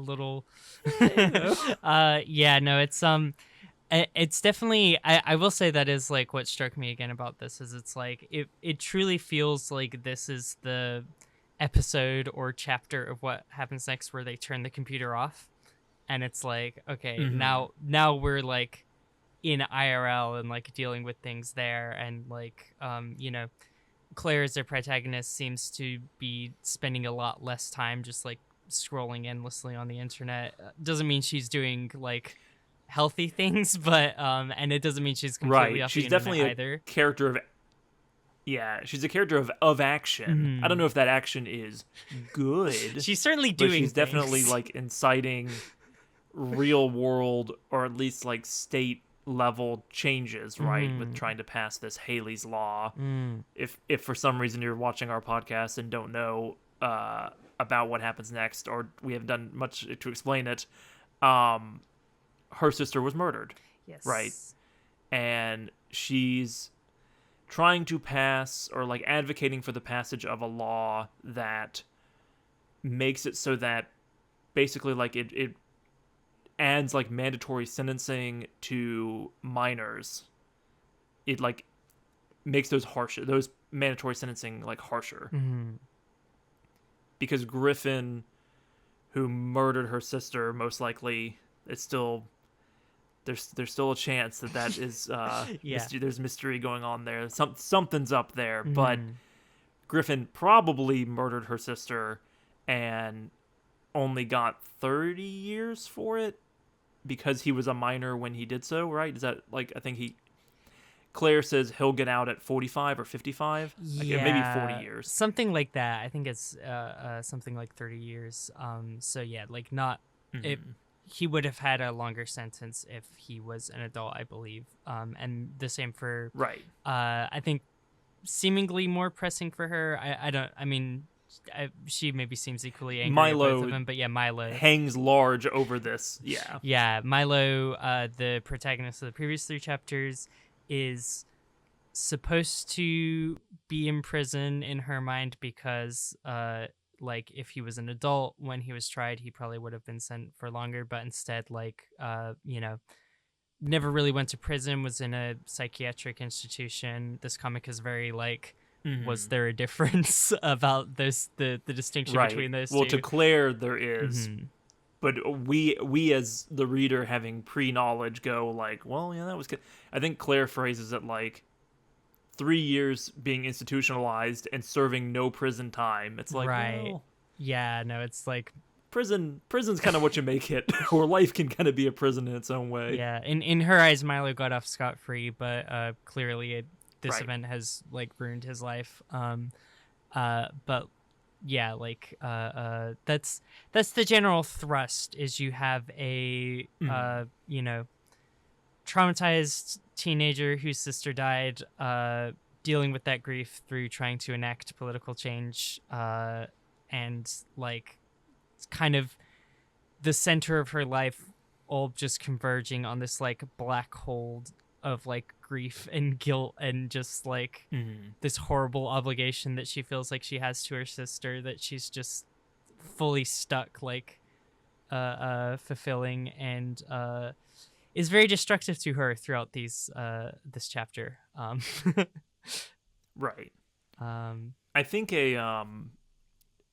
little it's definitely, I will say that is, like, what struck me again about this is it's like it truly feels like this is the episode or chapter of what happens next where they turn the computer off, and it's like, okay, now we're, like, in IRL and, like, dealing with things there, and, like, Claire, as their protagonist, seems to be spending a lot less time just, like, scrolling endlessly on the internet. Doesn't mean she's doing, like, healthy things, but and it doesn't mean she's completely off she's the definitely internet either. Character of she's a character of action. I don't know if that action is good. She's certainly doing but she's things. definitely, like, inciting real world, or at least, like, state level changes, right, with trying to pass this Haley's Law. If for some reason you're watching our podcast and don't know about what happens next, or we haven't done much to explain it, her sister was murdered. Yes. Right? And she's trying to pass, or, like, advocating for the passage of a law that makes it so that basically, like, it adds, like, mandatory sentencing to minors. It, like, makes those mandatory sentencing, like, harsher. because Griffin, who murdered her sister, most likely, it's still there's still a chance that is Yeah. there's mystery going on there. Something's up there, but Mhm. Griffin probably murdered her sister and only got 30 years for it because he was a minor when he did so, right? Is that like I think he Claire says he'll get out at 45 or 55? Okay, maybe 40 Yeah, years. something like that. I think it's something like 30 years. So yeah, like not if Mhm. he would have had a longer sentence if he was an adult, I believe. And the same for Right. I think seemingly more pressing for her. I don't. I mean, she maybe seems equally angry at both of Milo them, but yeah, Milo. hangs large over this. Yeah. Yeah, Milo, the protagonist of the previous 3 chapters, is supposed to be in prison in her mind because like if he was an adult when he was tried, he probably would have been sent for longer, but instead like never really went to prison, was in a psychiatric institution. This comic is very like, was Mhm. there a difference about the distinction Right. between those Well, to two? Claire there is, Mhm. but we as the reader having pre-knowledge go like, well, yeah, that was good. I think Claire phrases it like 3 years being institutionalized and serving no prison time. It's like, Right. well, Yeah, no, it's like, prison's kind of what you make it, or life can kind of be a prison in its own way. yeah, in her eyes, Milo got off scot-free, but clearly this Right. event has like ruined his life. But yeah, like that's the general thrust. Is you have a Mhm. traumatized teenager whose sister died, dealing with that grief through trying to enact political change, and like it's kind of the center of her life all just converging on this like black hole of like grief and guilt and just like Mhm. this horrible obligation that she feels like she has to her sister that she's just fully stuck like fulfilling, and is very destructive to her throughout this chapter. Right. Um I think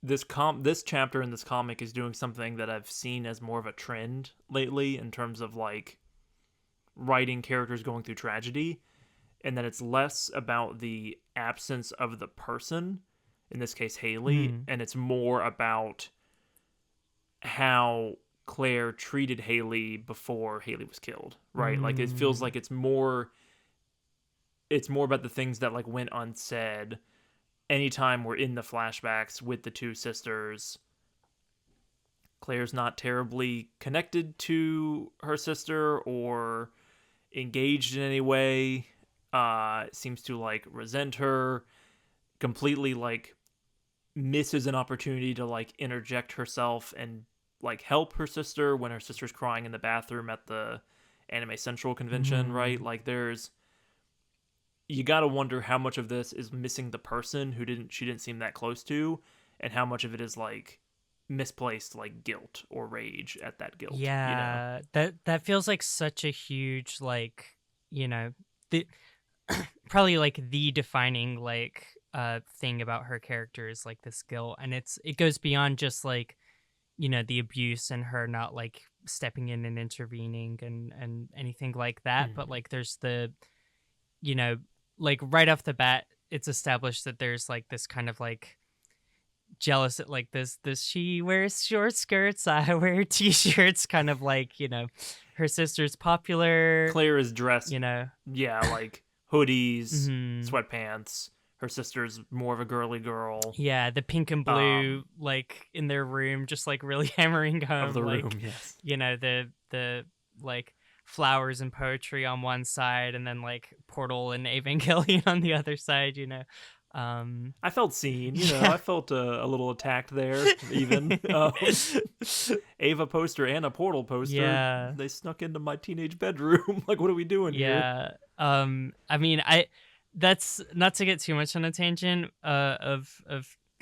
this chapter in this comic is doing something that I've seen as more of a trend lately in terms of like writing characters going through tragedy, and that it's less about the absence of the person, in this case Haley, hmm. and it's more about how Claire treated Haley before Haley was killed, right? Like it feels Mm, like it's more about the things that like went unsaid anytime we're in the flashbacks with the two sisters. Claire's not terribly connected to her sister or engaged in any way. Seems to like resent her, completely like misses an opportunity to like interject herself and like help her sister when her sister's crying in the bathroom at the Anime Central convention, right? mm. Like there's you got to wonder how much of this is missing the person who she didn't seem that close to, and how much of it is like misplaced like guilt or rage at that guilt. Yeah, that feels like such a huge like, you know, the probably like the defining like thing about her character is like this guilt, and it goes beyond just like, the abuse and her not like stepping in and intervening and anything like that, but Mm. like there's the, you know, like right off the bat it's established that there's like this kind of like jealous at like this she wears short skirts, I wear t-shirts, kind of like, her sister's popular, Claire is dressed, you know. yeah, like hoodies, Hmm. sweatpants. Her sister's more of a girly girl. Yeah, the pink and blue like in their room just like really hammering Of home the room, like, yes. the like flowers and poetry on one side and then like Portal and Evangelion on the other side. um I felt seen, yeah. I felt a little attacked there, even. Ava poster and a Portal poster, Yeah. they snuck into my teenage bedroom. Like, what are we doing here? Yeah. I mean, I that's not to get too much on a tangent of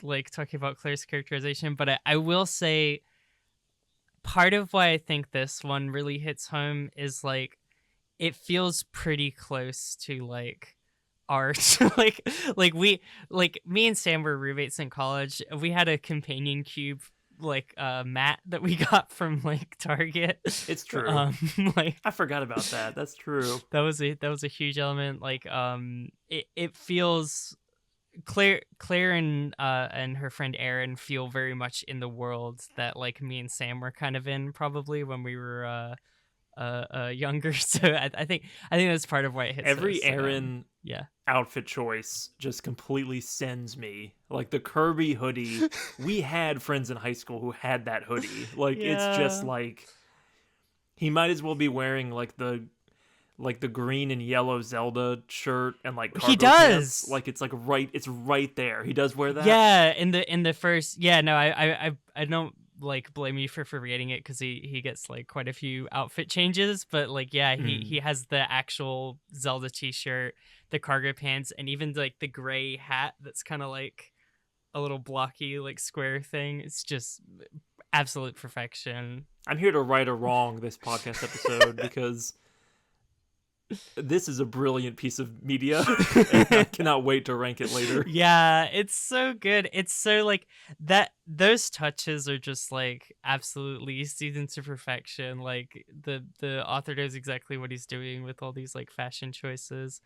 like talking about Claire's characterization, but I will say part of why I think this one really hits home is like it feels pretty close to like art. We me and Sam were roommates in college. We had a companion cube mat that we got from like Target. It's true. Like I forgot about that. That's true. that was a huge element. It feels Claire and her friend Erin feel very much in the world that like me and Sam were kind of in probably when we were younger. So I think that's part of why it hits every us. Erin Yeah. outfit choice just completely sends me. Like the Kirby hoodie, we had friends in high school who had that hoodie. Like it's just like he might as well be wearing like the green and yellow Zelda shirt and like cargo he does pants. Like it's right there. He does wear that. Yeah, in the first no, I don't like blame you for forgetting it because he gets like quite a few outfit changes, but like he has the actual Zelda t-shirt, the cargo pants, and even like the gray hat that's kind of like a little blocky like square thing. It's just absolute perfection. I'm here to right or wrong this podcast episode because this is a brilliant piece of media. And I cannot wait to rank it later. Yeah, it's so good. It's so like that. Those touches are just like absolutely seasoned to perfection. Like the author knows exactly what he's doing with all these like fashion choices.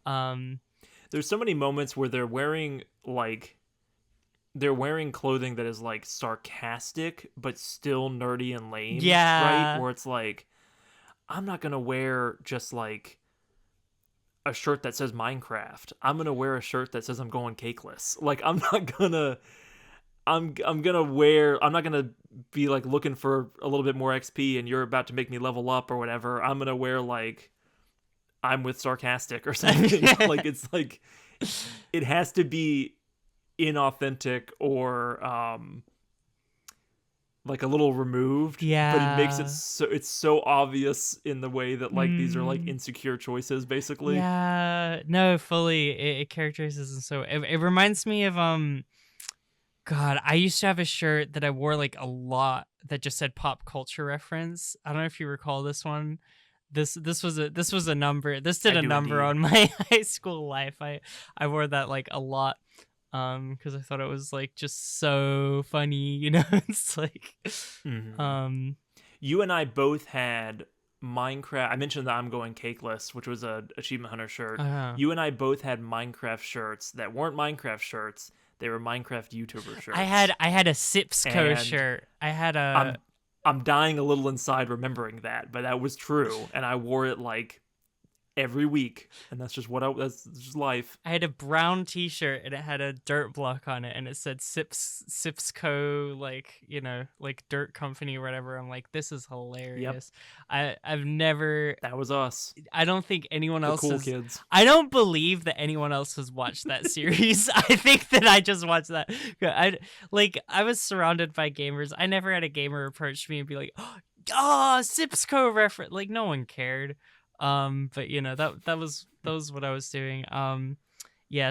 There's so many moments where they're wearing clothing that is like sarcastic but still nerdy and lame. Yeah. Right? Where it's like, I'm not gonna wear just like a shirt that says Minecraft. I'm gonna wear a shirt that says I'm going cakeless. Like I'm not gonna be like looking for a little bit more XP and you're about to make me level up or whatever. I'm gonna wear like I'm with sarcastic or something. Like it's like it has to be inauthentic or like a little removed, but it makes it so obvious in the way that like these are like insecure choices basically. No, fully it characterizes, and so it reminds me of God, I used to have a shirt that I wore like a lot that just said pop culture reference. I don't know if you recall this one. This was a number. This did a number on my high school life. I wore that like a lot. Because I thought it was like just so funny, you know. It's like, you and I both had Minecraft. I mentioned that I'm going cakeless, which was a Achievement Hunter shirt. You and I both had Minecraft shirts that weren't Minecraft shirts. They were Minecraft YouTuber shirts. I had a Sipsco shirt. I had a. I'm dying a little inside remembering that, but that was true, and I wore it like every week, and that's just that's just life. I had a brown t-shirt and it had a dirt block on it and it said Sipsco, like, you know, like dirt company or whatever. I'm like, this is hilarious. I've never. That was us. I don't think anyone else cool kids. I don't believe that anyone else has watched that series. I think that I just watched that. I was surrounded by gamers. I never had a gamer approach me and be like, oh, Sipsco reference. Like no one cared. But you know, that was what I was doing.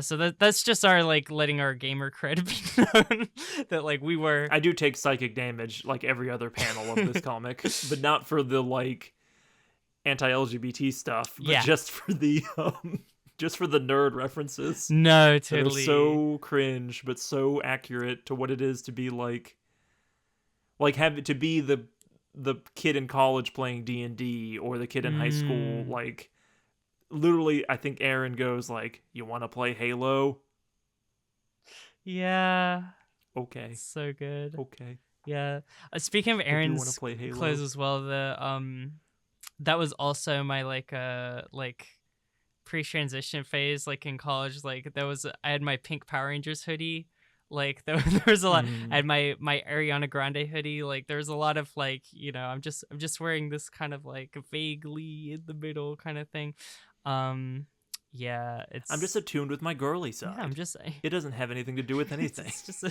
So that's just our like letting our gamer cred be known that like we were. I do take psychic damage like every other panel of this comic, but not for the like anti-LGBT stuff, but just for the nerd references. No, totally. They're so cringe, but so accurate to what it is to be like have to be the kid in college playing D&D or the kid in high school. Like literally, I think Aaron goes like, you want to play Halo? Yeah. Okay. So good. Okay. Yeah. Speaking of Aaron's clothes as well, that was also my like pre-transition phase, like in college. Like I had my pink Power Rangers hoodie. Like there was a lot. I had my Ariana Grande hoodie. Like there's a lot of like, you know, I'm just wearing this kind of like vaguely in the middle kind of thing. I'm just attuned with my girly side. Yeah, I'm just saying. It doesn't have anything to do with anything. It's just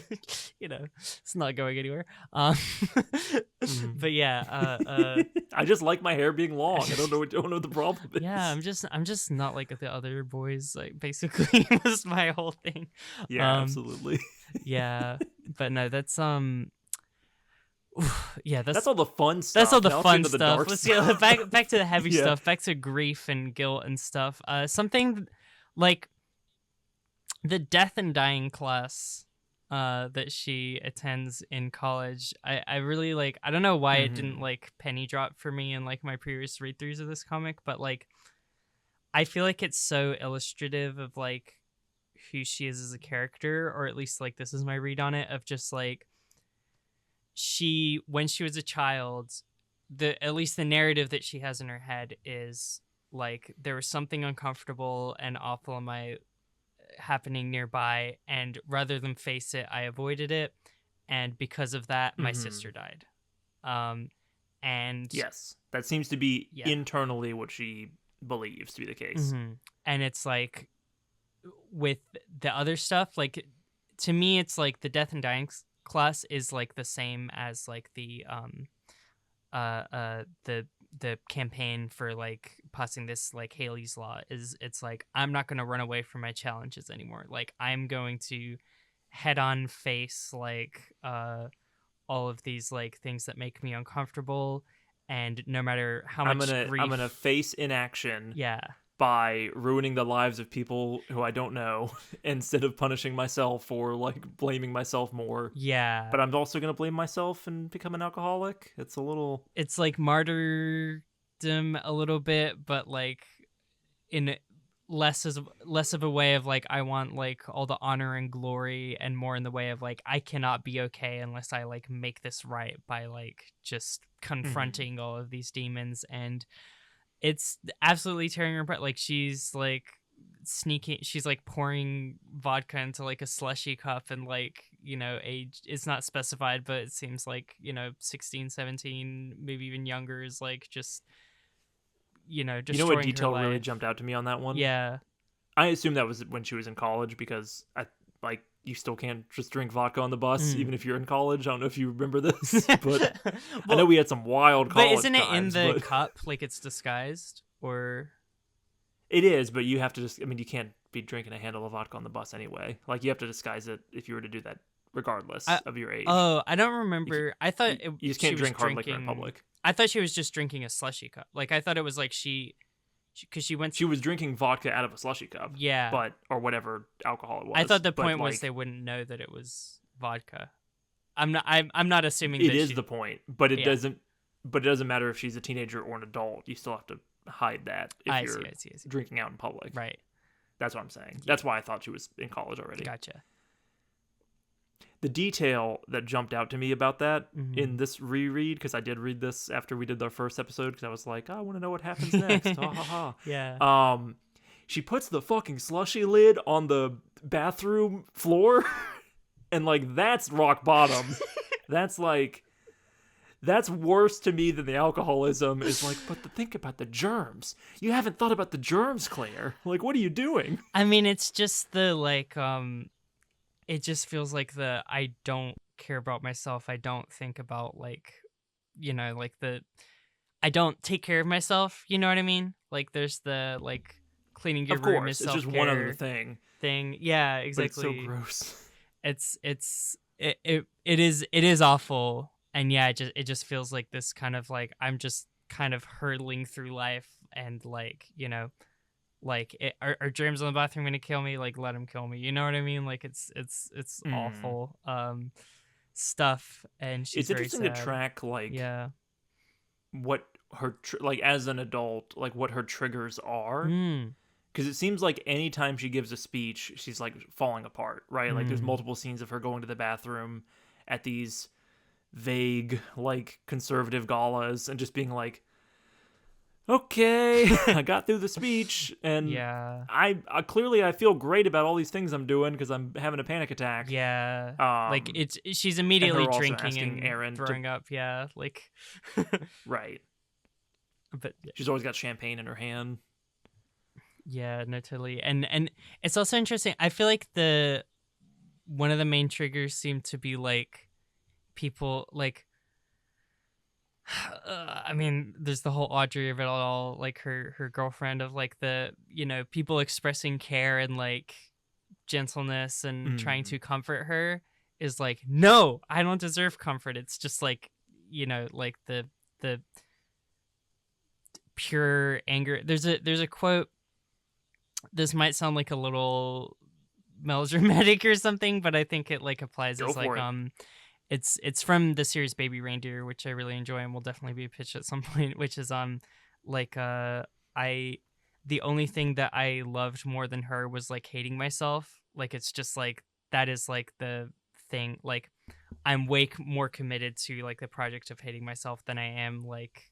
you know, it's not going anywhere. But yeah, I just like my hair being long. I don't know what the problem is. Yeah, I'm just not like the other boys. Like basically, was my whole thing. Yeah, absolutely. Yeah, but no, that's that's all the fun stuff. That's all the fun stuff. Let's get back to the heavy stuff. Back to grief and guilt and stuff. Something like the death and dying class that she attends in college, I really like. I don't know why it didn't Mm-hmm. like penny drop for me in like my previous read throughs of this comic, but like I feel like it's so illustrative of like who she is as a character, or at least like this is my read on it, of just like she, when she was a child, the at least the narrative that she has in her head is like there was something uncomfortable and awful in my happening nearby, and rather than face it, I avoided it, and because of that my Mm-hmm. sister died. um and Yes, that seems to be yeah. internally what she believes to be the case. Hmm. And it's like with the other stuff, like to me it's like the death and dying class is like the same as like the campaign for like passing this like Haley's law. Is it's like I'm not going to run away from my challenges anymore. Like I'm going to head on face like all of these like things that make me uncomfortable, and no matter how much I'm gonna grief. face inaction Yeah. by ruining the lives of people who I don't know instead of punishing myself for like blaming myself more. Yeah. But I'm also gonna blame myself and become an alcoholic. It's a little It's like martyrdom a little bit, but like in less of a way of like I want like all the honor and glory, and more in the way of like I cannot be okay unless I like make this right by like just mm-hmm. confronting all of these demons. And it's absolutely tearing her apart. Like she's like sneaking, she's like pouring vodka into like a slushy cup, and like, you know, age it's not specified, but it seems like, you know, 16, 17, maybe even younger, is like just, you know, You know what destroying her detail really life. jumped out to me on that one? Yeah. I assume that was when she was in college because I like you still can't just drink vodka on the bus Mm. even if you're in college. I don't know if you remember this, but I know Well, we had some wild but college isn't it in times, the but cup like it's disguised, or it is, but you have to just I mean you can't be drinking a handle of vodka on the bus anyway. Like you have to disguise it if you were to do that regardless I of your age. oh, I don't You, remember. I thought you just she can't was drink hard liquor in drinking. public. I thought she was just drinking a slushy cup. Like I thought it was like because she went. She was drinking vodka out of a slushy cup, Yeah, but or whatever alcohol it I was. thought the But point was they like wouldn't know that it was vodka. I'm not assuming it that is she. the point, but Yeah, it doesn't matter if she's a teenager or an adult. You still have to hide that if I see. you're I see. I see. drinking out in public. Right. That's what I'm saying. Yeah. That's why I thought she was in college already. Gotcha. The detail that jumped out to me about that Mm-hmm. in this reread, because I did read this after we did our first episode, because I was like, I want to know what happens next. Ha ha Yeah. ha. She puts the fucking slushy lid on the bathroom floor, and like that's rock bottom. That's like that's worse to me than the alcoholism is like, but think about the germs. You haven't thought about the germs, Claire. Like, what are you doing? I mean, it's just the like it just feels like the I don't care about myself. I don't think about like, you know, like the I don't take care of myself, you know what I mean? Like there's the like cleaning your Of room is course, it's just one other self-care thing, thing. Yeah, but it's so exactly. gross. It is awful. And yeah, it just feels like this kind of like I'm just kind of hurtling through life, and like, you know, like are germs in the bathroom gonna kill me? Like let them kill me, you know what I mean? Like it's Mm. awful stuff, and she's It's very interesting to sad. track like Yeah. what like as an adult, like what her triggers are, Mm. because it seems like anytime she gives a speech, she's like falling apart, right? Like there's Mm. multiple scenes of her going to the bathroom at these vague, like conservative galas and just being like, okay, I got through the speech, and Yeah. I clearly I feel great about all these things I'm doing because I'm having a panic attack. Yeah. Like Um, she's and immediately her also drinking asking and Aaron to throwing up. Yeah. Like right. but She's always got champagne in her hand. yeah, no, totally. And it's also interesting. I feel like the one of the main triggers seem to be like people like I mean, there's the whole Audrey of it all, like her girlfriend of like the, you know, people expressing care and like gentleness and trying Mm. to comfort her is like, no, I don't deserve comfort. It's just like, you know, like the pure anger. There's a quote. This might sound like a little melodramatic or something, but I think it like applies Go as for like it. it's from the series Baby Reindeer, which I really enjoy and will definitely be pitched at some point, which is like I the only thing that I loved more than her was like hating myself. Like it's just like that is like the thing. Like I'm more committed to like the project of hating myself than I am like,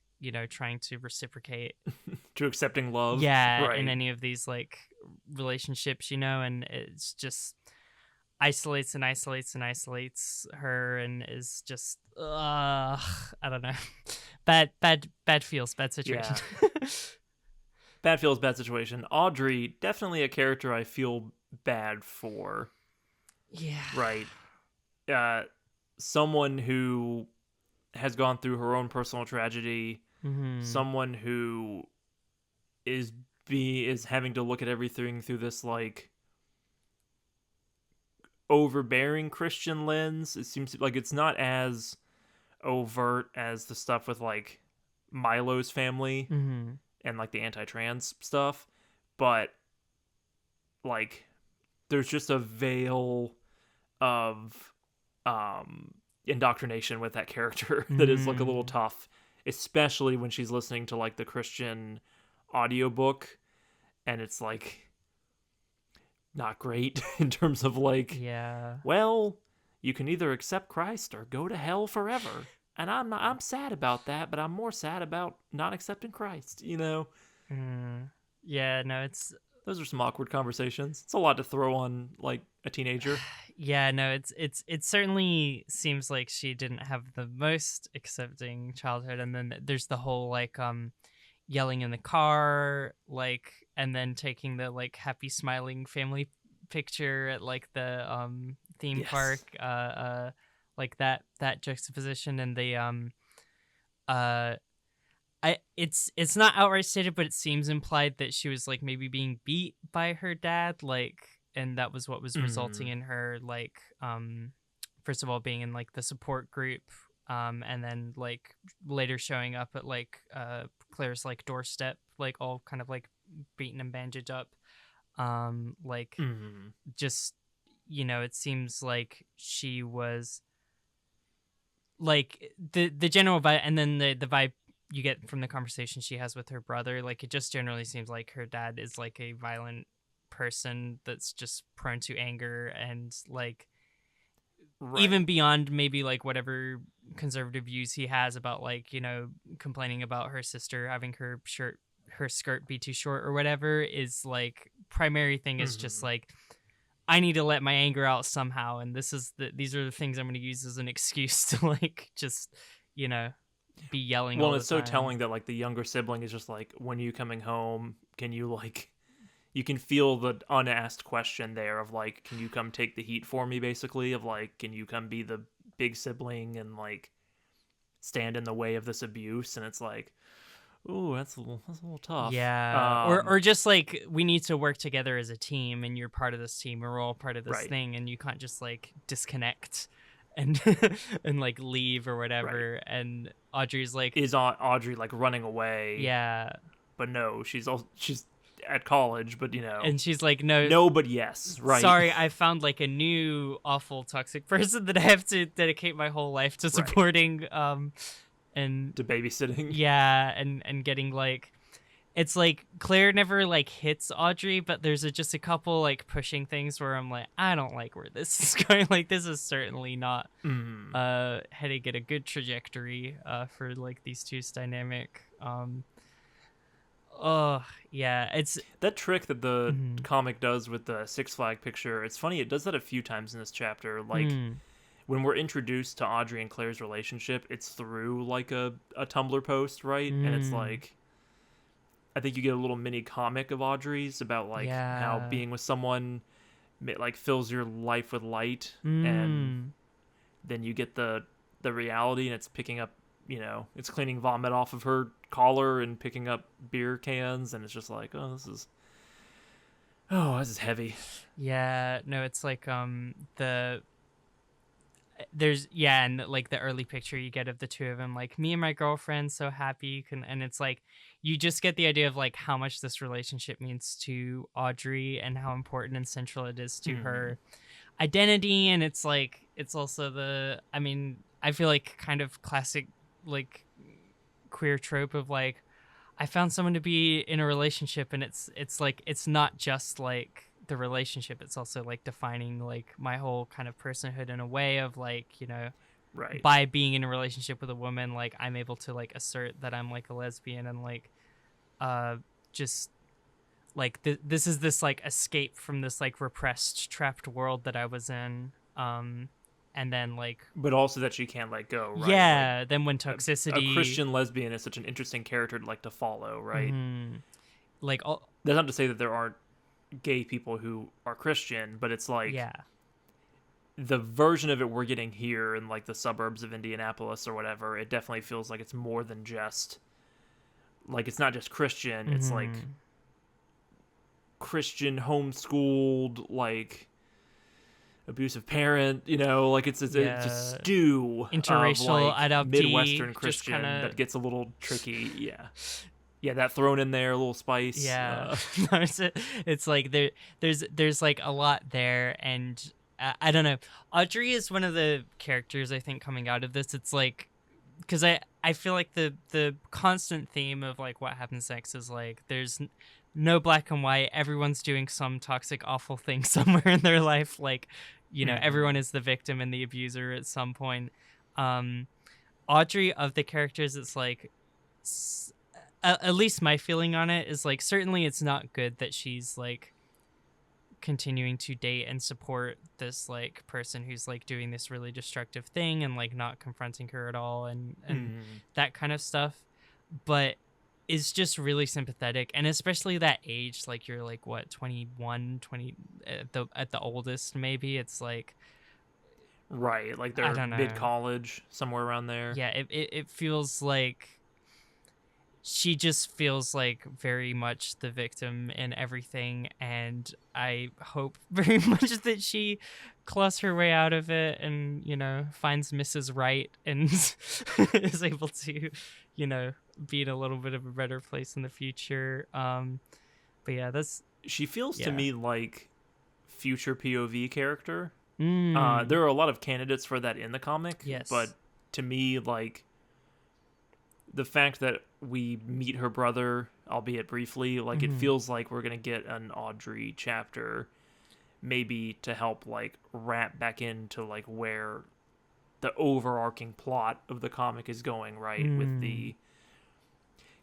trying to reciprocate. To accepting love, Yeah, in right? any of these like relationships, and it's just isolates and isolates and isolates her and is just I don't know. Bad feels, bad situation. Yeah. Bad feels, bad situation. Audrey, definitely a character I feel bad for. Yeah. Right. Uh, Someone who has gone through her own personal tragedy, Mhm. someone who is is having to look at everything through this like overbearing Christian lens. It seems like it's not as overt as the stuff with like Milo's family Mhm. and like the anti-trans stuff, but like there's just a veil of indoctrination with that character that is like a little Mhm. tough, especially when she's listening to like the Christian audiobook, and it's like not great in terms of like, Yeah. well, you can either accept Christ or go to hell forever. And I'm sad about that, but I'm more sad about not accepting Christ, you know? Mm. Yeah, no, it's Those are some awkward conversations. It's a lot to throw on like a teenager. yeah, no, it certainly seems like she didn't have the most accepting childhood, and then there's the whole like yelling in the car, like, and then taking the like happy smiling family picture at like the theme park, Yes. like that juxtaposition and the uh it's not outright stated, but it seems implied that she was like maybe being beat by her dad, like, and that was what was resulting Mm. in her like first of all being in like the support group, and then like later showing up at like Claire's like doorstep, like all kind of like beaten and bandaged up, like Mm. just it seems like she was like the general vibe, and then the vibe you get from the conversation she has with her brother, like it just generally seems like her dad is like a violent person that's just prone to anger, and like even Right. beyond maybe like whatever conservative views he has about like complaining about her sister having her skirt be too short or whatever, is like primary thing is just Mm. like I need to let my anger out somehow, and these are the things I'm going to use as an excuse to like just you know be yelling Well, all and the it's so time. telling that like the younger sibling is just like, when are you coming home? Can you like, you can feel the unasked question there of like, can you come take the heat for me, basically, of like, can you come be the big sibling and like stand in the way of this abuse? And it's like, ooh, that's a little tough. Yeah, or just like we need to work together as a team, and you're part of this team, and we're all part of this Right. thing, and you can't just like disconnect and and like leave or Right. whatever. And Audrey's like, Is Audrey like running away? yeah, But no, she's at college, but and she's like, no, no, but yes, right. sorry, I found like a new awful toxic person that I have to dedicate my whole life to Right. supporting, and To babysitting. yeah, and getting like it's like Claire never like hits Audrey, but there's just a couple like pushing things where I'm like, I don't like where this is going. Like this is certainly not Mm. heading in a good trajectory for like these two's dynamic. Oh yeah, it's That trick that the mm, comic does with the Six Flag picture, it's funny, it does that a few times in this chapter. Like mm, when we're introduced to Audrey and Claire's relationship, it's through like a Tumblr post, right? And it's mm, like, I think you get a little mini comic of Audrey's about like how yeah, being with someone like fills your life with light, and mm, then you get the reality, and it's picking up, it's cleaning vomit off of her collar and picking up beer cans, and it's just like, this is heavy. yeah. No, it's like there's yeah, and like the early picture you get of the two of them, like me and my girlfriend so happy, and it's like you just get the idea of like how much this relationship means to Audrey and how important and central it is to her identity. And it's like, it's also I feel like kind of classic like queer trope of like, I found someone to be in a relationship, and it's like, it's not just like the relationship, it's also like defining like my whole kind of personhood in a way of like, Right. by being in a relationship with a woman, like I'm able to like assert that I'm like a lesbian, and like just like this is this like escape from this like repressed, trapped world that I was in. And then like, But also that she can't let go, right? yeah, then when A toxicity, Christian lesbian is such an interesting character to like to follow, right? like all, That's not to say that there aren't gay people who are Christian, but it's like yeah, the version of it we're getting here in like the suburbs of Indianapolis or whatever, it definitely feels like it's more than just like, it's not just Christian, it's like Christian homeschooled, like abusive parent, like it's a stew interracial of like adoptee, Midwestern Christian that gets a little tricky. Yeah, that thrown in there, a little spice. Yeah. No, it's like there's like a lot there, and I don't know. Audrey is one of the characters I think coming out of this. It's like, because I feel like the constant theme of like what happens next is like there's no black and white. Everyone's doing some toxic, awful thing somewhere in their life. Like, everyone is the victim and the abuser at some point. Audrey, of the characters, it's like, at least my feeling on it is like, certainly it's not good that she's like continuing to date and support this like person who's like doing this really destructive thing and like not confronting her at all, and that kind of stuff, but is just really sympathetic. And especially that age, like you're like what, 21, 20 at the oldest, maybe. It's like, right, like they're mid-college, somewhere around there. Yeah, it feels like she just feels like very much the victim in everything, and I hope very much that she claws her way out of it and, finds Mrs. Right and is able to, be in a little bit of a better place in the future. But yeah, she feels to me like future POV character. Mm. There are a lot of candidates for that in the comic, yes, but to me, like, the fact that we meet her brother, albeit briefly, like it feels like we're gonna get an Audrey chapter, maybe to help like wrap back into like where the overarching plot of the comic is going, right? With the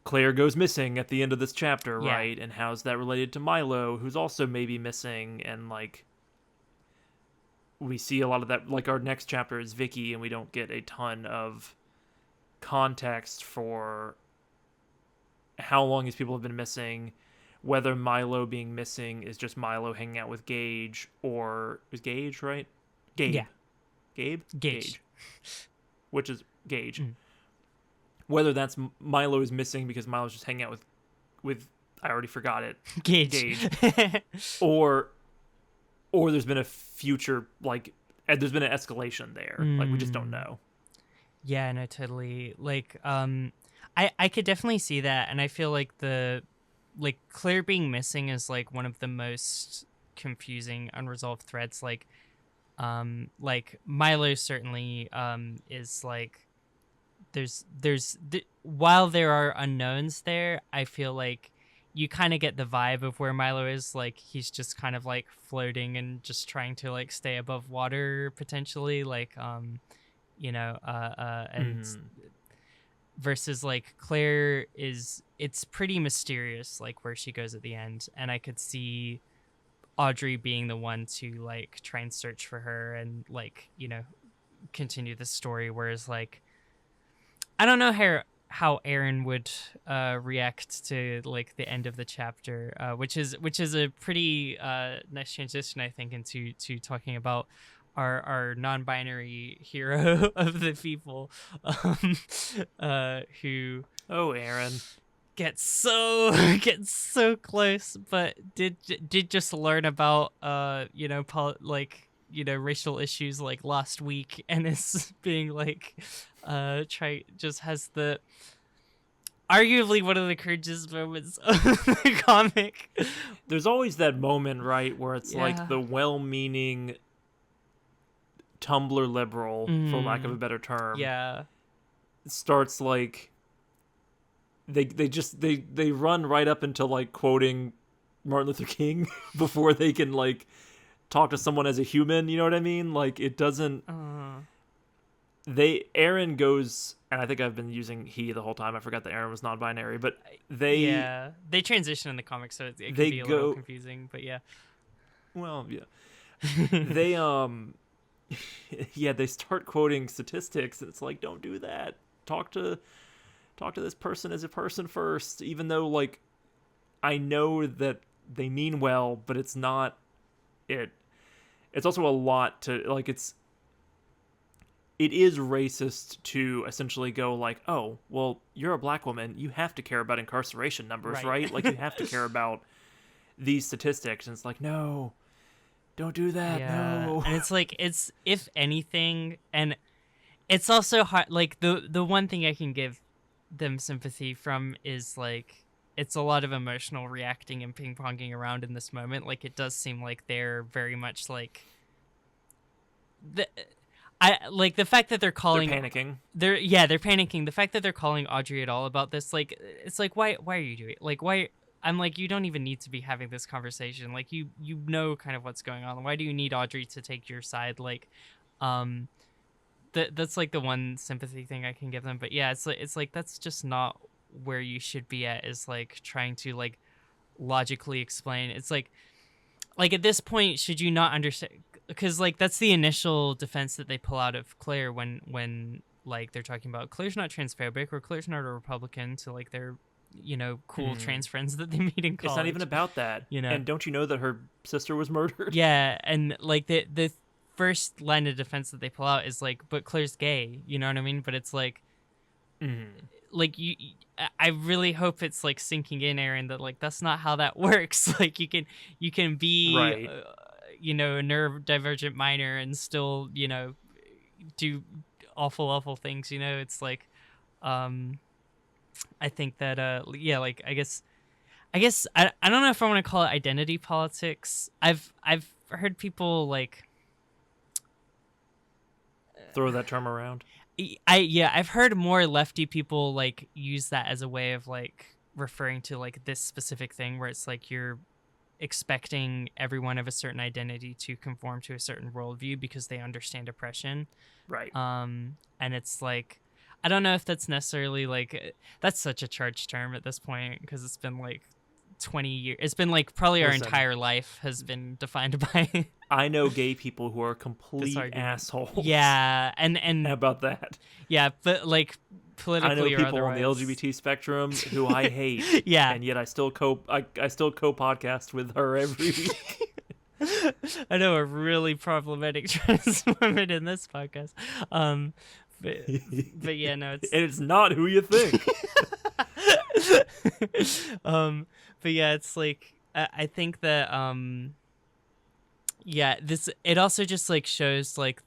Claire goes missing at the end of this chapter, right? And how's that related to Milo, who's also maybe missing, and like we see a lot of that. Like our next chapter is Vicky, and we don't get a ton of context for how long these people have been missing, whether Milo being missing is just Milo hanging out with Gage, or is Gage right? Gabe. Yeah. Gabe? Gage. Which is Gage. Whether that's Milo is missing because Milo's just hanging out with I already forgot it. Gage. or there's been a future, like there's been an escalation there. Like we just don't know. Yeah, no, totally. Like, I could definitely see that, and I feel like Claire being missing is like one of the most confusing unresolved threads. Like Milo certainly is like while there are unknowns there, I feel like you kind of get the vibe of where Milo is. Like he's just kind of like floating and just trying to like stay above water potentially, like and versus like Claire it's pretty mysterious, like where she goes at the end, and I could see Audrey being the one to like try and search for her and like continue the story, whereas like I don't know how Aaron would react to like the end of the chapter, which is a pretty nice transition, I think, into talking about our non-binary hero of the people, who Aaron gets so close, but did just learn about racial issues like last week, and is being like just has the arguably one of the cringiest moments of the comic. There's always that moment, right, where it's like Yeah. the well-meaning Tumblr liberal, for lack of a better term, Yeah. starts like they run right up into like quoting Martin Luther King before they can like talk to someone as a human, you know what I mean? Like it doesn't Aaron goes, and I think I've been using he the whole time. I forgot that Aaron was non-binary, but they transition in the comics, so it can be a little confusing. But yeah, well, yeah, they yeah, they start quoting statistics, and it's like, don't do that. Talk to this person as a person first, even though like I know that they mean well, but it's not it. It's also a lot to like. It is racist to essentially go like, oh, well, you're a black woman, you have to care about incarceration numbers, right? Like, you have to care about these statistics. And it's like, no, don't do that, no. And it's like, it's, if anything, and it's also hard, like, the one thing I can give them sympathy from is, like, it's a lot of emotional reacting and ping-ponging around in this moment. Like, it does seem like they're very much, like... I like the fact that they're calling. They're panicking. They're panicking. The fact that they're calling Audrey at all about this, like, it's like, why are you doing it? Like, why? I'm like, you don't even need to be having this conversation. Like, you know kind of what's going on. Why do you need Audrey to take your side? Like, that's like the one sympathy thing I can give them. But yeah, it's like that's just not where you should be at. Is like trying to like logically explain. It's like at this point, should you not understand? Because like that's the initial defense that they pull out of Claire when like they're talking about Claire's not transphobic or Claire's not a Republican to like their cool trans friends that they meet in college. It's not even about that, And don't you know that her sister was murdered? Yeah, and like the first line of defense that they pull out is like, but Claire's gay. You know what I mean? But it's like, like I really hope it's like sinking in, Aaron, that like that's not how that works. Like you can be right. a neurodivergent minor and still do awful things. It's like I think that like I guess I don't know if I want to call it identity politics. I've heard people like throw that term around. I've heard more lefty people like use that as a way of like referring to like this specific thing where it's like you're expecting everyone of a certain identity to conform to a certain worldview because they understand oppression. Right. And it's like, I don't know if that's necessarily like, that's such a charged term at this point because it's been like 20 years. It's been like probably our entire life has been defined by. I know gay people who are complete assholes. Yeah. And how about that? Yeah. But like, politically, I know people on the LGBT spectrum who I hate. Yeah, and yet I still co-podcast with her every week. I know a really problematic trans woman in this podcast. But yeah, no, it's not who you think. But yeah, it's like I think that it also just like shows like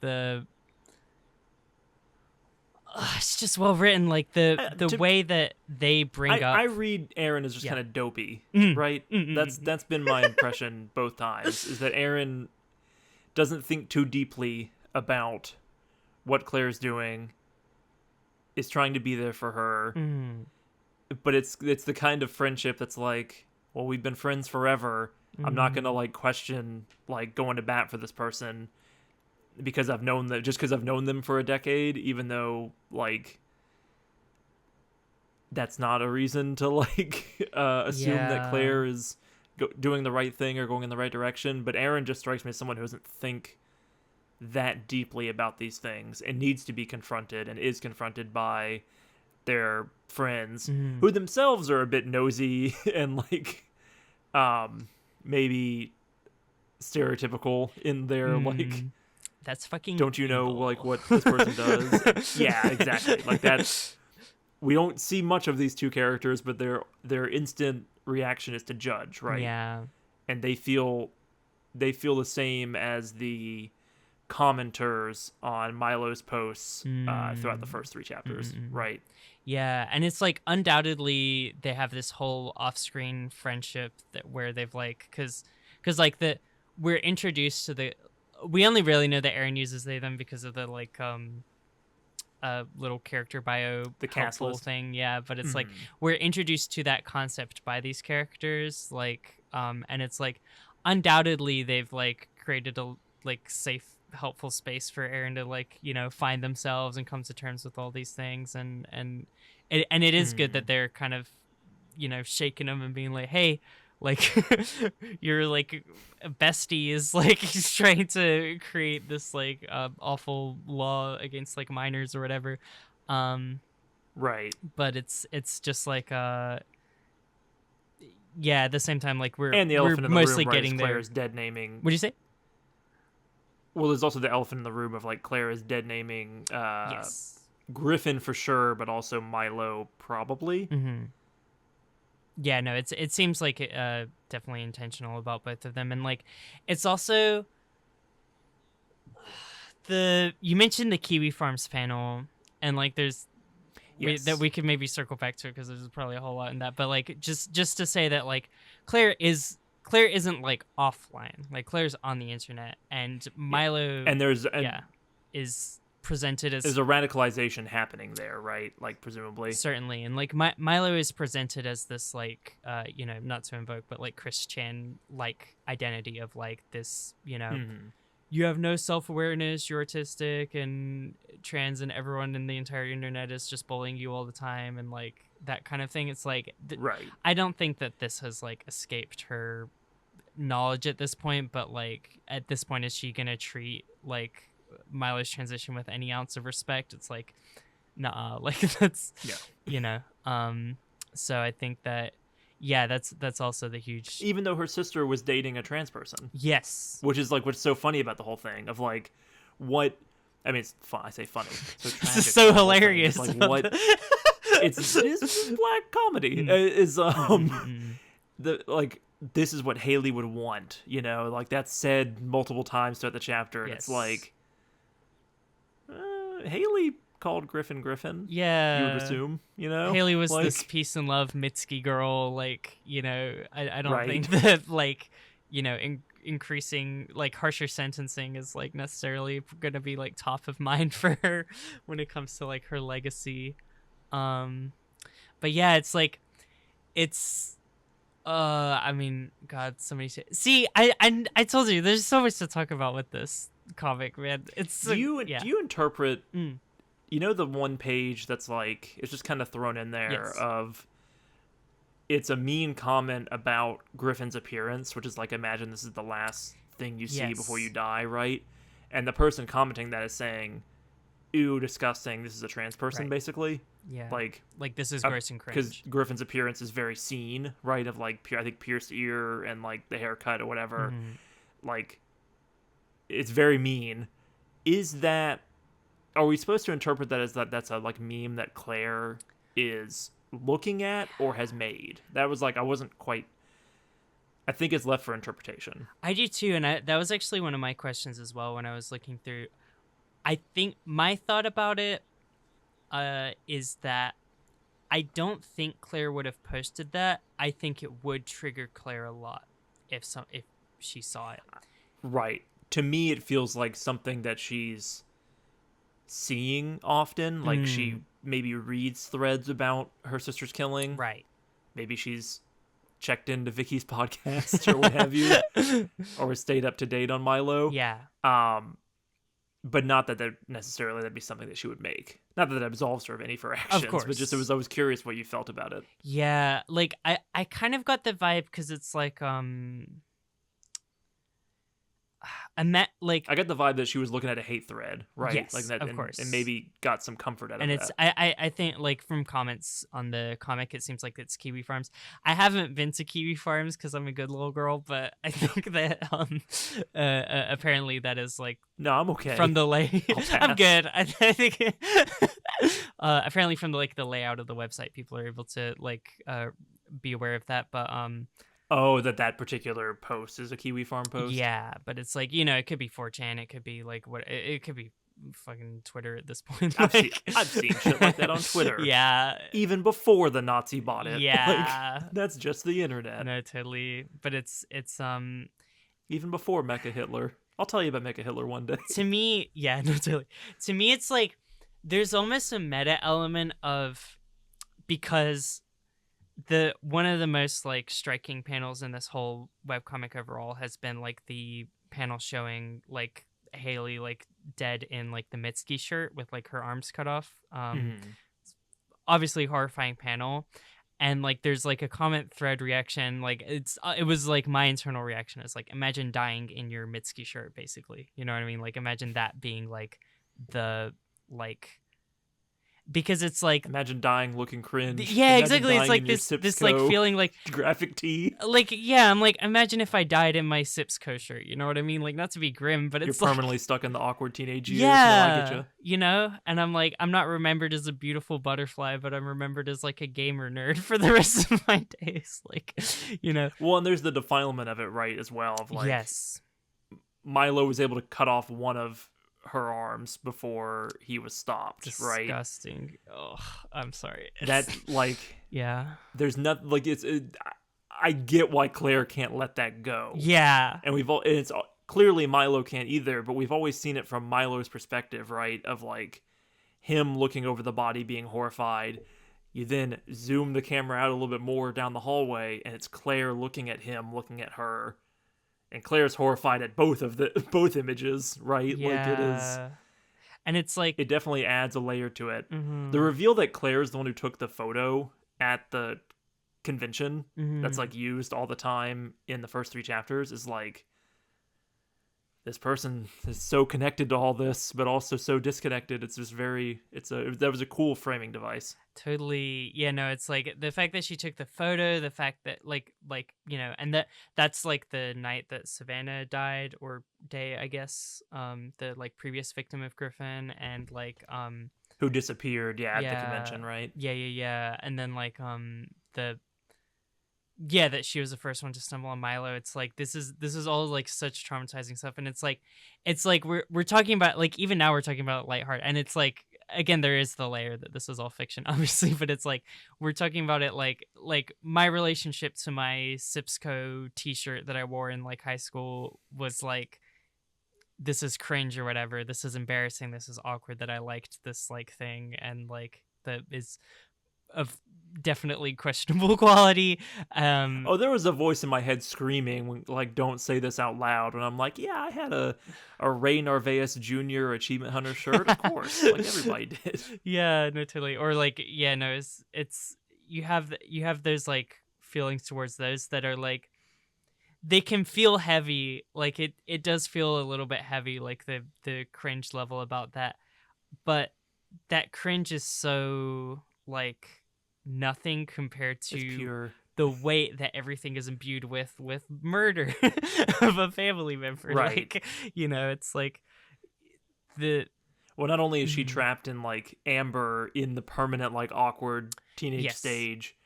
it's just well written, like the way that they bring up. I read Aaron as just kind of dopey, right? That's been my impression both times. Is that Aaron doesn't think too deeply about what Claire's doing, is trying to be there for her, but it's the kind of friendship that's like, well, we've been friends forever. I'm not gonna like question like going to bat for this person. Because I've known them for a decade, even though like that's not a reason to like assume that Claire is doing the right thing or going in the right direction. But Aaron just strikes me as someone who doesn't think that deeply about these things and needs to be confronted and is confronted by their friends who themselves are a bit nosy and like maybe stereotypical in their like. That's fucking don't you know evil. Like what this person does? Yeah, exactly. Like that's, we don't see much of these two characters, but their instant reaction is to judge, right? Yeah. And they feel the same as the commenters on Milo's posts throughout the first 3 chapters, right? Yeah, and it's like undoubtedly they have this whole off-screen friendship where they've like because like we're introduced to we only really know that Aaron uses they them because of the like little character bio The cast list thing, yeah, but it's like we're introduced to that concept by these characters, like and it's like undoubtedly they've like created a like safe, helpful space for Aaron to like, you know, find themselves and come to terms with all these things, and it is good that they're kind of, you know, shaking him and being like, hey, like your like bestie is like he's trying to create this like awful law against like minors or whatever, right? but it's just like yeah, at the same time like we're and the elephant in the mostly room, right, getting Claire's there. dead naming. What'd you say? Well, there's also the elephant in the room of like Claire is dead naming Yes. Griffin for sure, but also Milo probably. Yeah, no, it seems like definitely intentional about both of them, and like it's also you mentioned the Kiwi Farms panel, and like there's that we could maybe circle back to because there's probably a whole lot in that, but like just to say that like Claire isn't like offline, like Claire's on the internet, and Milo and there's is presented as there's a radicalization happening there, right? Like presumably, certainly, and like Milo is presented as this like you know, not to invoke, but like Chris Chan like identity of like this, you know, you have no self-awareness, you're autistic and trans, and everyone in the entire internet is just bullying you all the time, and like that kind of thing. It's like right. I don't think that this has like escaped her knowledge at this point, but like at this point, is she gonna treat like Milo's transition with any ounce of respect? It's like, nah, like that's you know. So I think that that's also the huge, even though her sister was dating a trans person. Yes. Which is like what's so funny about the whole thing of like what I mean, it's fun. I say funny. So tragic. This is so hilarious. Like what it is black comedy. Is the like this is what Haley would want, you know, like that's said multiple times throughout the chapter, and it's like Haley called Griffin. Yeah, you would assume, you know, Haley was like, this peace and love Mitski girl, like, you know, I don't right. think that like, you know, increasing like harsher sentencing is like necessarily gonna be like top of mind for her when it comes to like her legacy. But yeah, it's like it's I mean, God, somebody say, see, I told you there's so much to talk about with this comic, man. It's do you interpret you know the one page that's like it's just kind of thrown in there of it's a mean comment about Griffin's appearance, which is like, imagine this is the last thing you see before you die, right? And the person commenting that is saying, ew, disgusting, this is a trans person, basically. Yeah. Like this is gross and cringe. Because Griffin's appearance is very seen, right? Of like, I think pierced ear and like the haircut or whatever. Like, it's very mean. Are we supposed to interpret that as that's a like meme that Claire is looking at or has made? That was like, I wasn't quite, I think it's left for interpretation. I do too, and that was actually one of my questions as well when I was looking through. I think my thought about it is that I don't think Claire would have posted that. I think it would trigger Claire a lot if she saw it. Right. To me, it feels like something that she's seeing often. Like she maybe reads threads about her sister's killing. Right. Maybe she's checked into Vicky's podcast or what have you, or stayed up to date on Milo. Yeah. But not that necessarily that'd be something that she would make. Not that absolves her of any of her actions, of course. But just I was curious what you felt about it. Yeah, like I kind of got the vibe because it's like I got the vibe that she was looking at a hate thread, right? Yes, like that, of course, and maybe got some comfort out and of it's, that. I think like from comments on the comic, it seems like it's Kiwi Farms. I haven't been to Kiwi Farms because I'm a good little girl, but I think that apparently that is like no, I'm okay from the I'm good. I think apparently from the layout of the website, people are able to like be aware of that, but Oh, that particular post is a Kiwi Farm post. Yeah, but it's like, you know, it could be 4chan, it could be like it could be fucking Twitter at this point. Like, I've seen shit like that on Twitter. Yeah. Even before the Nazi bought it. Yeah. Like, that's just the internet. No, totally. But it's even before Mecha Hitler. I'll tell you about Mecha Hitler one day. to me, yeah, no, totally. To me, it's like there's almost a meta element of, because the one of the most like striking panels in this whole webcomic overall has been like the panel showing like Haley like dead in like the Mitski shirt with like her arms cut off. Obviously horrifying panel. And like there's like a comment thread reaction, like it was like my internal reaction is like, imagine dying in your Mitski shirt, basically, you know what I mean? Like imagine that being like the like, because it's like, imagine dying looking cringe. yeah, Imagine exactly. It's like dying in your this like Sipsco feeling like graphic tee. like, yeah, I'm like, imagine if I died in my Sipsco shirt, you know what I mean? Like, not to be grim, but it's You're like, permanently stuck in the awkward teenage years. yeah, No, I get you. you know? And I'm like, I'm not remembered as a beautiful butterfly, but I'm remembered as like a gamer nerd for the rest of my days. Like, you know? Well, and there's the defilement of it, right, as well. Of like, Yes. Milo was able to cut off one of her arms before he was stopped, right? Disgusting. Oh, I'm sorry. That, like, yeah. there's nothing, like, I get why Claire can't let that go. Yeah. And it's clearly Milo can't either, but we've always seen it from Milo's perspective, right? Of like him looking over the body, being horrified. You then zoom the camera out a little bit more down the hallway, and it's Claire looking at him, looking at her, and Claire's horrified at both images, right? Yeah. Like it is, and it's like, it definitely adds a layer to it. mm-hmm. The reveal that Claire's the one who took the photo at the convention, Mm-hmm. that's like used all the time in the first 3 chapters, is like, this person is so connected to all this, but also so disconnected. It's just that was a cool framing device. Totally. Yeah, no, it's like the fact that she took the photo, the fact that like, you know, and that's like the night that Savannah died, or day, I guess, the like previous victim of Griffin, and like, Who disappeared, at yeah, the convention, right? Yeah. And then like, that she was the first one to stumble on Milo. It's like this is all like such traumatizing stuff, and it's like we're talking about, like, even now we're talking about lighthearted, and it's like, again, there is the layer that this is all fiction, obviously, but it's like we're talking about it like my relationship to my Sipsco t-shirt that I wore in like high school was like, this is cringe or whatever, this is embarrassing, this is awkward that I liked this like thing, and like that is of definitely questionable quality. There was a voice in my head screaming, when, like, don't say this out loud. And I'm like, yeah, I had a Ray Narvaez Jr. Achievement Hunter shirt, of course. Like, everybody did. Yeah, no, totally. Or like, yeah, no, it's you have those like feelings towards those that are like, they can feel heavy. Like it does feel a little bit heavy, like the cringe level about that. But that cringe is so like nothing compared to It's pure. the weight that everything is imbued with murder of a family member. Right. Like, you know, it's like Well, not only is she trapped in like Amber in the permanent like awkward teenage stage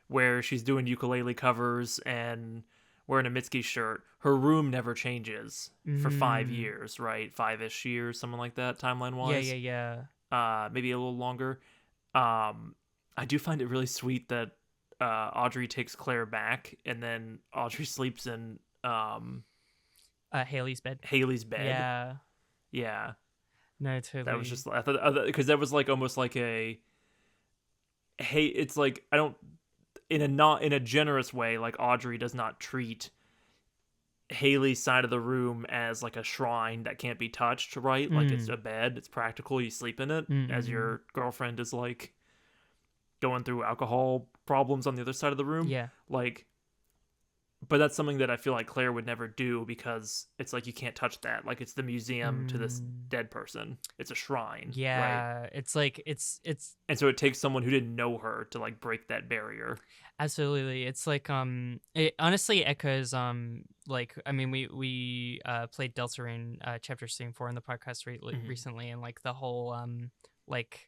where she's doing ukulele covers and wearing a Mitski shirt, her room never changes for 5 years, right? 5-ish years, something like that, timeline wise. Yeah. Maybe a little longer. I do find it really sweet that Audrey takes Claire back, and then Audrey sleeps in Haley's bed. Yeah. No, totally. That was just, I thought, because that was like almost like it's like, I don't, in a generous way, like Audrey does not treat Haley's side of the room as like a shrine that can't be touched, right? Like it's a bed, it's practical, you sleep in it, as your girlfriend is like going through alcohol problems on the other side of the room. Yeah. Like, but that's something that I feel like Claire would never do, because it's like, you can't touch that. Like, it's the museum to this dead person. It's a shrine. Yeah. Right? It's like, it's. And so it takes someone who didn't know her to like break that barrier. Absolutely. It's like, it honestly echoes, like, I mean, we played Deltarune chapters 3 and 4 in the podcast recently, and like the whole, like,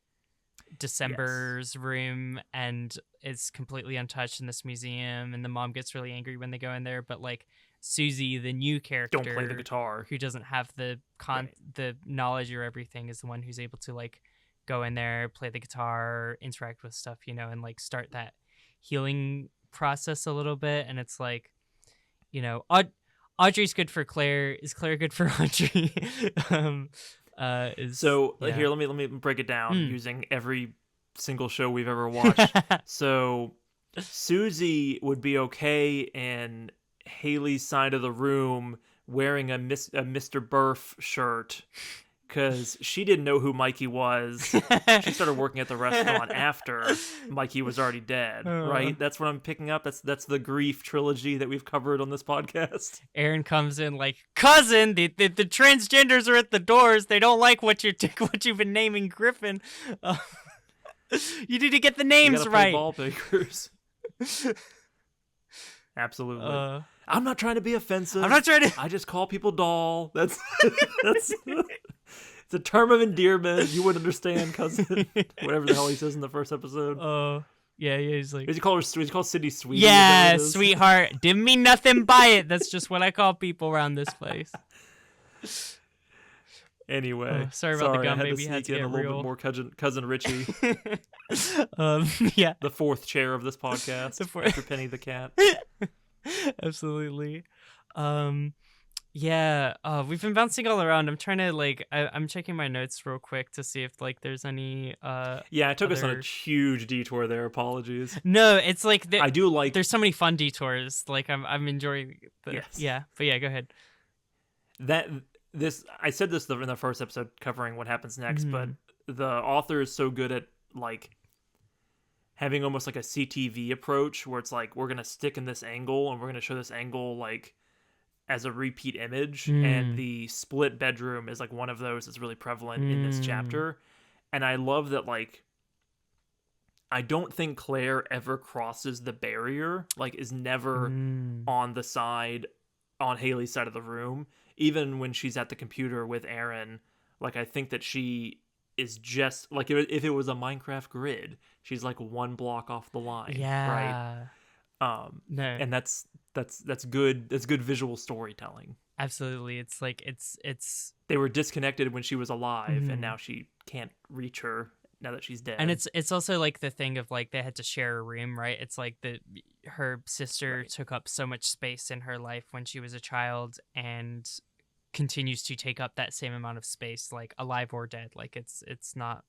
December's room and is completely untouched in this museum, and the mom gets really angry when they go in there, but like Susie, the new character, Don't play the guitar. who doesn't have the Right. the knowledge or everything, is the one who's able to like go in there, play the guitar, interact with stuff, you know, and like start that healing process a little bit. And it's like, you know, Audrey's good for Claire. Is Claire good for Audrey? So yeah. here, let me break it down using every single show we've ever watched. So Susie would be okay in Haley's side of the room wearing a Mr. Burf shirt because she didn't know who Mikey was. She started working at the restaurant after Mikey was already dead, right? That's what I'm picking up. That's the grief trilogy that we've covered on this podcast. Aaron comes in like, cousin, the transgenders are at the doors. They don't like what you've been naming Griffin. You need to get the names right. Ball pickers. Absolutely. I'm not trying to be offensive. I'm not trying to. I just call people doll. That's it's a term of endearment. You wouldn't understand, cousin. Whatever the hell he says in the first episode. Yeah, he's like. Does he call Cindy sweetie? Yeah, sweetheart. Didn't mean nothing by it. That's just what I call people around this place. Anyway, sorry about the gum, I baby. had to sneak in a little bit more cousin Richie. Yeah. The fourth chair of this podcast. After Penny the cat. Absolutely. Yeah. We've been bouncing all around. I'm trying to like. I'm checking my notes real quick to see if like there's any. Yeah, it took us on a huge detour there. Apologies. No, it's like I do like. There's so many fun detours. Like I'm enjoying. Yes. Yeah, but yeah, go ahead. I said this in the first episode covering what happens next, but the author is so good at like having almost like a CTV approach where it's like we're gonna stick in this angle and we're gonna show this angle like as a repeat image, and the split bedroom is like one of those that's really prevalent in this chapter. And I love that, like, I don't think Claire ever crosses the barrier, like is never on the side, on Haley's side of the room. Even when she's at the computer with Aaron, like I think that she is just like if it was a Minecraft grid, she's like one block off the line. Yeah. Right. No. And that's good. That's good visual storytelling. Absolutely. It's like it's they were disconnected when she was alive, and now she can't reach her now that she's dead. And it's also like the thing of like they had to share a room, right? It's like her sister took up so much space in her life when she was a child and continues to take up that same amount of space, like alive or dead. Like it's not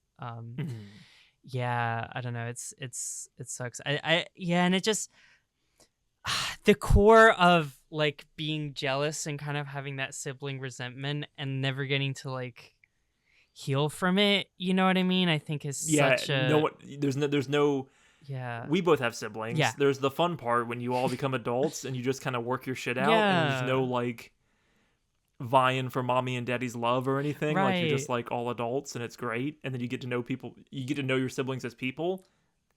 yeah, I don't know. It sucks. And it just the core of like being jealous and kind of having that sibling resentment and never getting to like heal from it, you know what I mean? I think is such a there's no yeah. We both have siblings. Yeah. There's the fun part when you all become adults and you just kind of work your shit out, and there's no like vying for mommy and daddy's love or anything. Right. Like you're just like all adults, and it's great. And then you get to know people. You get to know your siblings as people.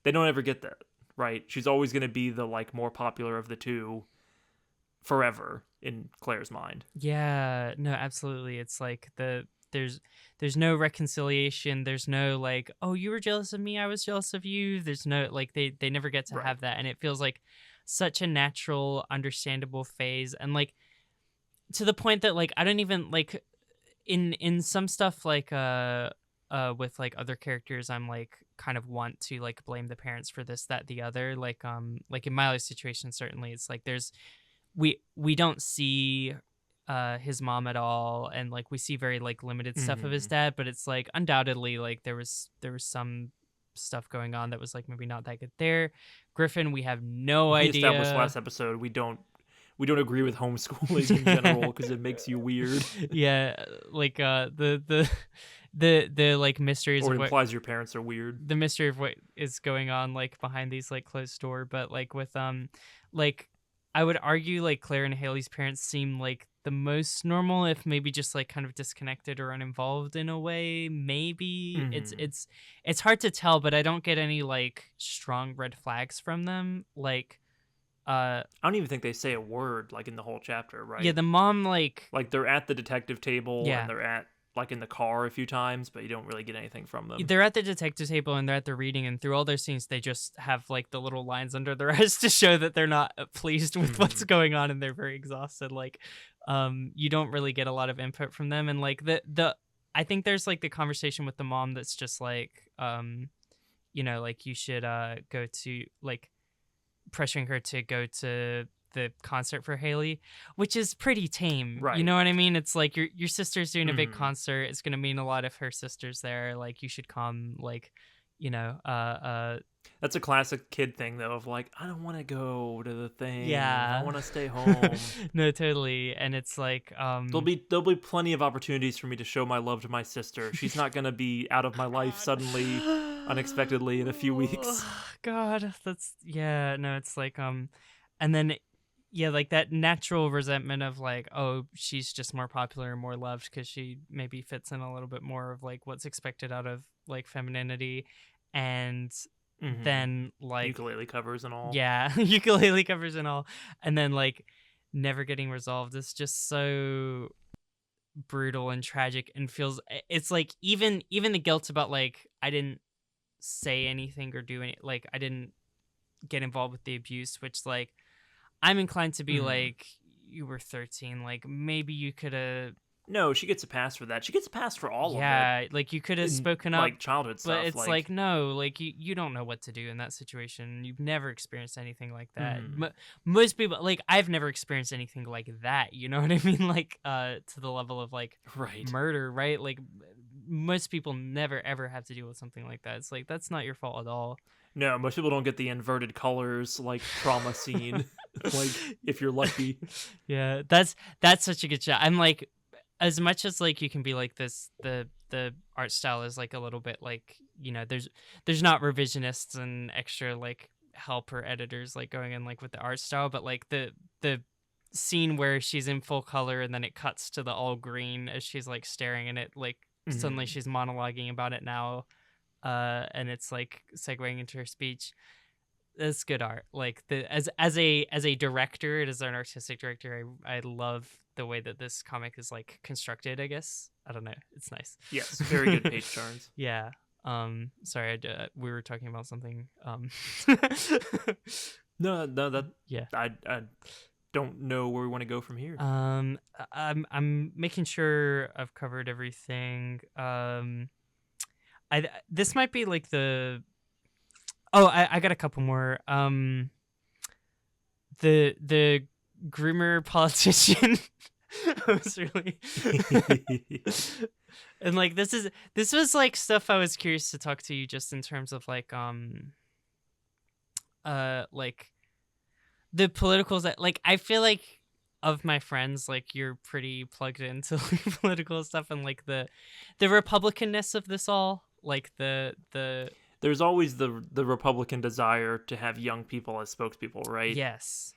They don't ever get that, right? She's always going to be the like more popular of the two forever in Claire's mind. Yeah, no, absolutely. It's like there's no reconciliation. There's no like, oh, you were jealous of me, I was jealous of you. There's no like they never get to have that, and it feels like such a natural, understandable phase, and like to the point that like I don't even like in some stuff like with like other characters, I'm like kind of want to like blame the parents for this, that, the other. Like in Miley's situation, certainly it's like there's we don't see his mom at all, and like we see very like limited stuff of his dad, but it's like undoubtedly like there was some stuff going on that was like maybe not that good there. Griffin, we have no idea. We established last episode we don't agree with homeschooling in general because it makes you weird. Yeah, like the like mysteries or of it implies your parents are weird. The mystery of what is going on like behind these like closed door, but like with like I would argue like Claire and Haley's parents seem like the most normal, if maybe just like kind of disconnected or uninvolved in a way. Maybe it's hard to tell, but I don't get any like strong red flags from them. Like I don't even think they say a word like in the whole chapter, right? Yeah, the mom like they're at the detective table and they're at like in the car a few times, but you don't really get anything from them. They're at the detective table and they're at the reading, and through all those scenes, they just have like the little lines under their eyes to show that they're not pleased with what's going on and they're very exhausted. Like, you don't really get a lot of input from them, and like I think there's like the conversation with the mom that's just like, like you should go to like pressuring her to go to the concert for Haley, which is pretty tame. Right. You know what I mean? It's like your sister's doing a big concert. It's gonna mean a lot if her sister's there. Like you should come. Like, that's a classic kid thing though, of like, I don't want to go to the thing. Yeah. I want to stay home. No, totally. And it's like there'll be plenty of opportunities for me to show my love to my sister. She's not gonna be out of my life suddenly, unexpectedly in a few weeks. God, it's like and then like that natural resentment of like, oh, she's just more popular and more loved because she maybe fits in a little bit more of like what's expected out of like femininity, and then like ukulele covers and all. Yeah, ukulele covers and all, and then like never getting resolved is just so brutal and tragic, and feels it's like even the guilt about like I didn't say anything or do any, like I didn't get involved with the abuse, which like I'm inclined to be like, you were 13, like maybe you could have. No, she gets a pass for that. She gets a pass for all of it. Yeah, like you could have spoken up, like childhood stuff. But it's like no, like you don't know what to do in that situation. You've never experienced anything like that. Most people, like I've never experienced anything like that. You know what I mean? Like to the level of like murder, right? Like most people never ever have to deal with something like that. It's like that's not your fault at all. No, most people don't get the inverted colors like trauma scene. Like if you're lucky. Yeah, that's such a good shot. I'm like, as much as like you can be like this, the art style is like a little bit like, there's not revisionists and extra like help or editors like going in like with the art style, but like the scene where she's in full color and then it cuts to the all green as she's like staring, and it like suddenly she's monologuing about it now, and it's like segueing into her speech. It's good art. Like as a director, as an artistic director, I love the way that this comic is like constructed. I guess I don't know. It's nice. Yes, very good page turns. Yeah. Sorry, we were talking about something. No, that yeah. I don't know where we want to go from here. I'm making sure I've covered everything. This might be like the. Oh, I got a couple more. The groomer politician. I was really and like this was like stuff I was curious to talk to you just in terms of like like the politicals that like I feel like of my friends, like you're pretty plugged into like, political stuff and like the Republicanness of this all, like the there's always the Republican desire to have young people as spokespeople, right? Yes.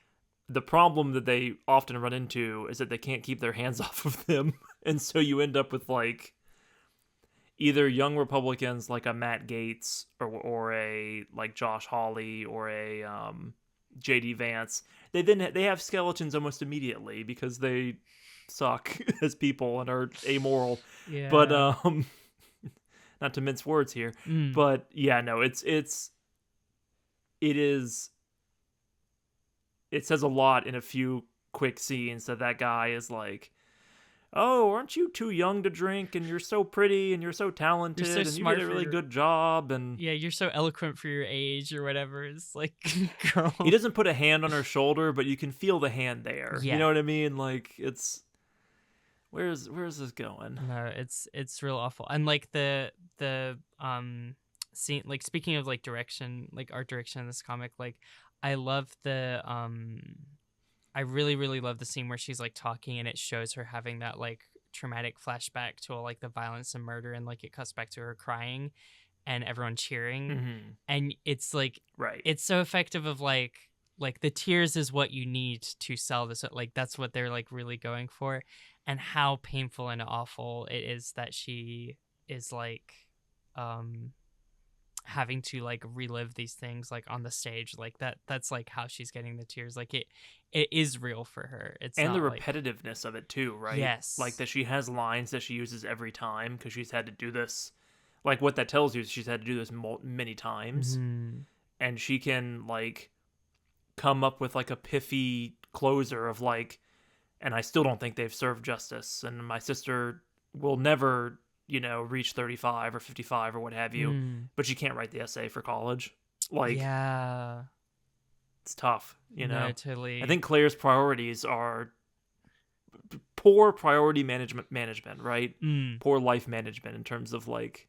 The problem that they often run into is that they can't keep their hands off of them. And so you end up with like either young Republicans like a Matt Gaetz or a like Josh Hawley or a JD Vance. They have skeletons almost immediately because they suck as people and are amoral. Yeah. But not to mince words here, but yeah, no, it says a lot in a few quick scenes that guy is like, oh, aren't you too young to drink, and you're so pretty and you're so talented you're so and smart, you did a really good job, and yeah, you're so eloquent for your age or whatever. It's like, girl. He doesn't put a hand on her shoulder, but you can feel the hand there. Yeah. You know what I mean? Like it's where's this going? No, it's real awful. And like the scene, like speaking of like direction, like art direction in this comic, like I love the I really really love the scene where she's like talking and it shows her having that like traumatic flashback to all like the violence and murder, and like it cuts back to her crying and everyone cheering, and it's like it's so effective of like the tears is what you need to sell this, like that's what they're like really going for. And how painful and awful it is that she is like having to like relive these things like on the stage, like that's like how she's getting the tears. Like it is real for her. It's And the not like, repetitiveness of it too, right? Like yes. that she has lines that she uses every time because she's had to do this. Like what that tells you is she's had to do this many times, Hmm. and she can like come up with like a pithy closer of like, and I still don't think they've served justice, and my sister will never, reach 35 or 55 or what have you, Mm. but she can't write the essay for college. Like, Yeah. it's tough, No, I totally. think Claire's priorities are poor priority management, right? Mm. Poor life management in terms of like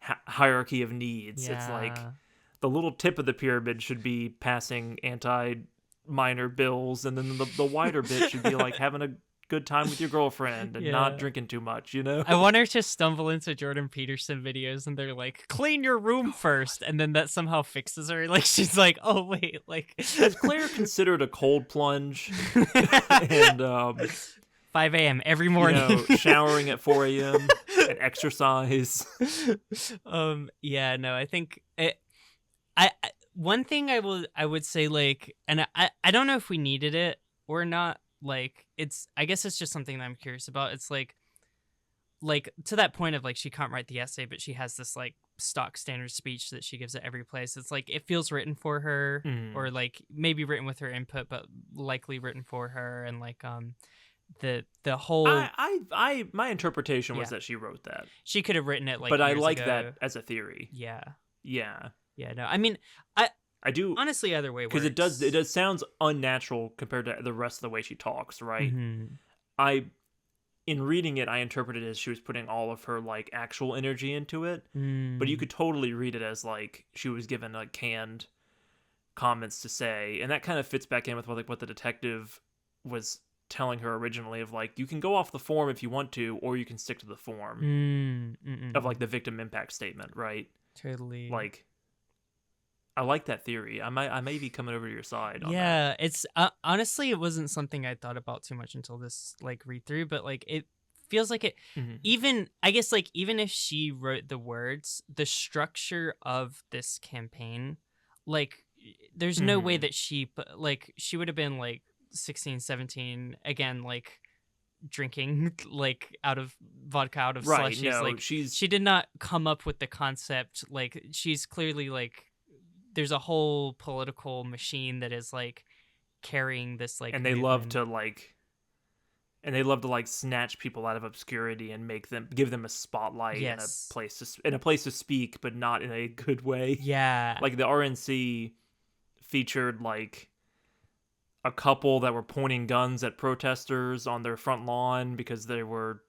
hierarchy of needs. It's like Yeah. the little tip of the pyramid should be passing anti minor bills, and then the wider bit should be like having a good time with your girlfriend and not Yeah. drinking too much, I want her to stumble into Jordan Peterson videos and they're like, clean your room Oh my god. first. And then that somehow fixes her. Like, she's like, oh, wait, like. Has Claire considered a cold plunge and 5 a.m. every morning. showering at 4 a.m. and exercise? Yeah, no, I think one thing I would say, like, and I don't know if we needed it or not. Like, I guess it's just something that I'm curious about. It's like to that point of like she can't write the essay, but she has this like stock standard speech that she gives at every place. It's like it feels written for her, Mm. or like maybe written with her input, but likely written for her. And like the whole My interpretation was Yeah. that she wrote that, she could have written it like but I years like ago. that as a theory. Yeah. Yeah, Yeah, no. I mean, I do, honestly either way because works. it does sounds unnatural compared to the rest of the way she talks, right? Mhm. I In reading it, I interpreted it as she was putting all of her like actual energy into it, but you Mm. could totally read it as like she was given like canned comments to say, and that kind of fits back in with what the detective was telling her originally of like, you can go off the form if you want to, or you can stick to the form of like the victim impact statement, right? Totally. Like, I like that theory. I may be coming over to your side on that. Yeah, it's honestly it wasn't something I thought about too much until this like read through, but like it feels like it, Mhm. even I guess like even if she wrote the words, the structure of this campaign, like there's no way Mhm. that like she would have been like 16, 17 again, like drinking like out of vodka, out of Right? slushies. No, Like she's she did not come up with the concept. Like she's clearly like there's a whole political machine that is like carrying this like and movement. they love to like snatch people out of obscurity and give them a spotlight Yes. and a place to speak, but not in a good way. Yeah. Like the RNC featured like a couple that were pointing guns at protesters on their front lawn because they were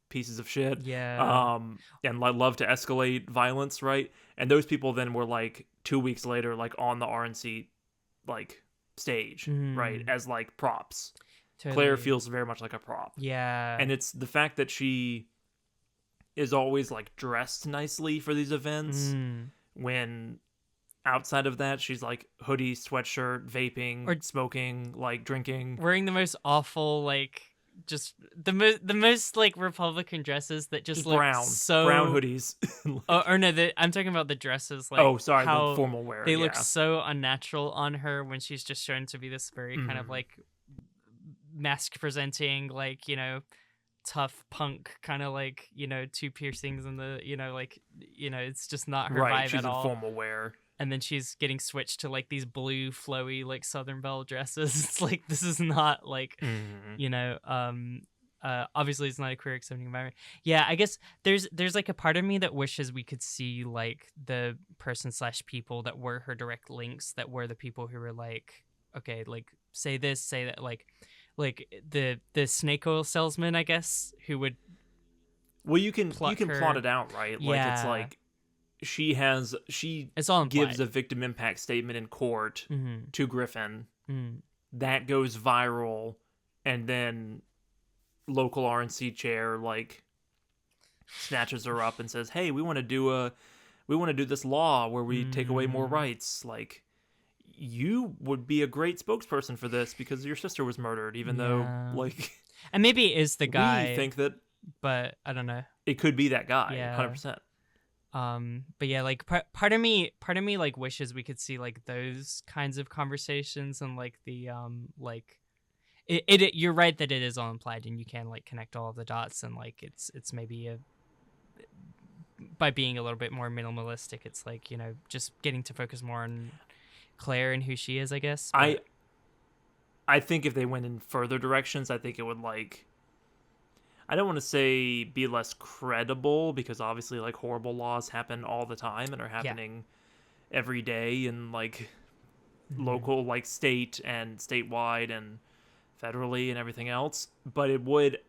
pieces of shit. Yeah. And like love to escalate violence, right? And those people then were like 2 weeks later like on the RNC like stage, right, Mhm. as like props. Claire Totally. feels very much like a prop. Yeah. And it's the fact that she is always like dressed nicely for these events, Mm. when outside of that she's like hoodie, sweatshirt, vaping, Or smoking, like drinking. wearing the most awful like just the most like Republican dresses that just Just look brown so hoodies. or no, I'm talking about the dresses, like Oh, sorry, the how formal wear. they Yeah. look so unnatural on her when she's just shown to be this very kind of Mhm. like mask presenting, like, tough punk kind of like, two piercings in the, like, it's just not her Right, vibe she's at in all. formal wear. And then she's getting switched to like these blue flowy like Southern Belle dresses. It's like this is not like, Mhm. obviously it's not a queer accepting environment. Yeah, I guess there's like a part of me that wishes we could see like the person / people that were her direct links, that were the people who were like, okay, like say this, say that, like the snake oil salesman, I guess, who would Well, you can pluck plot her. it out, right? Like it's Yeah. like she It's all gives implied. a victim impact statement in court Mm-hmm. to Griffin. Mm. That goes viral, and then local RNC chair like snatches her up and says, "Hey, we want to do this law where we take away more rights." Like, you would be a great spokesperson for this because your sister was murdered, even though Yeah. like And maybe it is the guy, we think that but I don't know. it could be that guy, Yeah. 100%. But yeah, like part of me like wishes we could see like those kinds of conversations and like the like you're right that it is all implied and you can like connect all of the dots and like it's maybe a by being a little bit more minimalistic, it's like, you know, just getting to focus more on Claire and who she is, I guess. I But I think if they went in further directions, I think it would like I don't want to say be less credible because obviously like horrible laws happen all the time and are yeah. happening every day in like Mhm. local like state and statewide and federally and everything else, but it would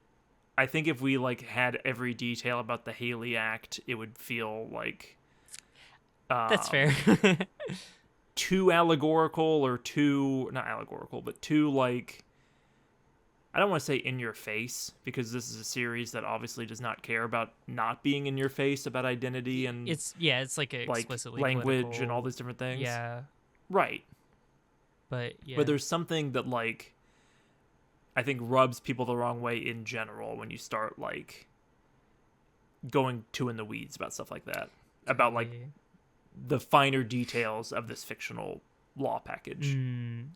I think if we like had every detail about the Haley Act, it would feel like That's fair. um too allegorical or too not allegorical, but too like I don't want to say in your face because this is a series that obviously does not care about not being in your face about identity and It's yeah, it's like a like explicitly language and all political. these different things. Yeah, Right. but But yeah. there's something that like I think rubs people the wrong way in general when you start like going too in the weeds about stuff like that. About like Totally. the finer details of this fictional law package.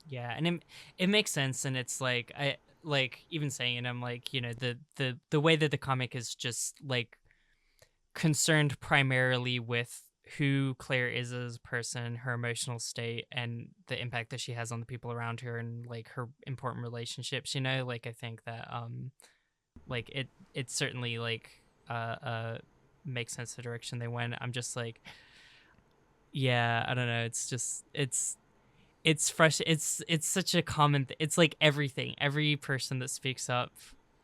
Yeah, and it makes sense, and it's like I like even saying it, I'm like, you know, the way that the comic is just like concerned primarily with who Claire is as a person, her emotional state, and the impact that she has on the people around her, and like her important relationships. You know, like I think that like it certainly like makes sense the direction they went. I'm just like, yeah, I don't know. It's just it's fresh. It's such a common. It's like everything. Every person that speaks up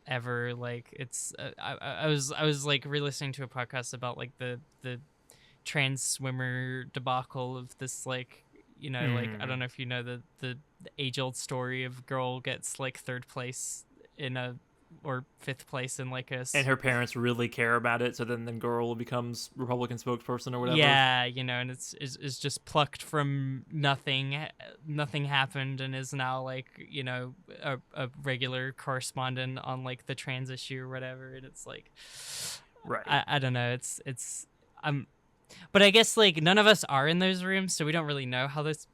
ever, like it's. I was like re-listening to a podcast about like the trans swimmer debacle of this like, you know, like I Mm-hmm. don't know if you know the age old story of girl gets like third place in a or fifth place in like And her parents really care about it, so then the girl becomes Republican spokesperson or whatever. yeah, you know, and it's just plucked from nothing. Nothing happened and is now like, you know, a regular correspondent on like the trans issue or whatever. And it's like, Right. I don't know. It's but I guess like none of us are in those rooms, so we don't really know how those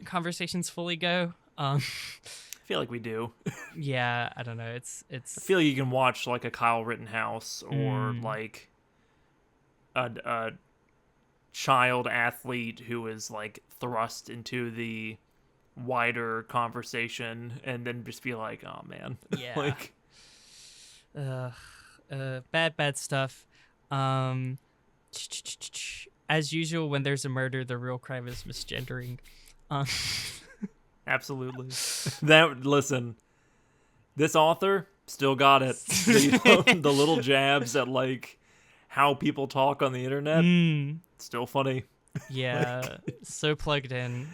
conversations fully go. I feel like we do. Yeah, I don't know. I It's feel like you can watch like a Kyle Rittenhouse or mm, like a child athlete who is like thrust into the wider conversation and then just be like, oh man, yeah. like Uh, bad stuff. Um, as usual, when there's a murder, the real crime is misgendering. Um, absolutely. That listen, this author still got it. The little jabs at like how people talk on the internet, mm, still funny. yeah, Like, so plugged in,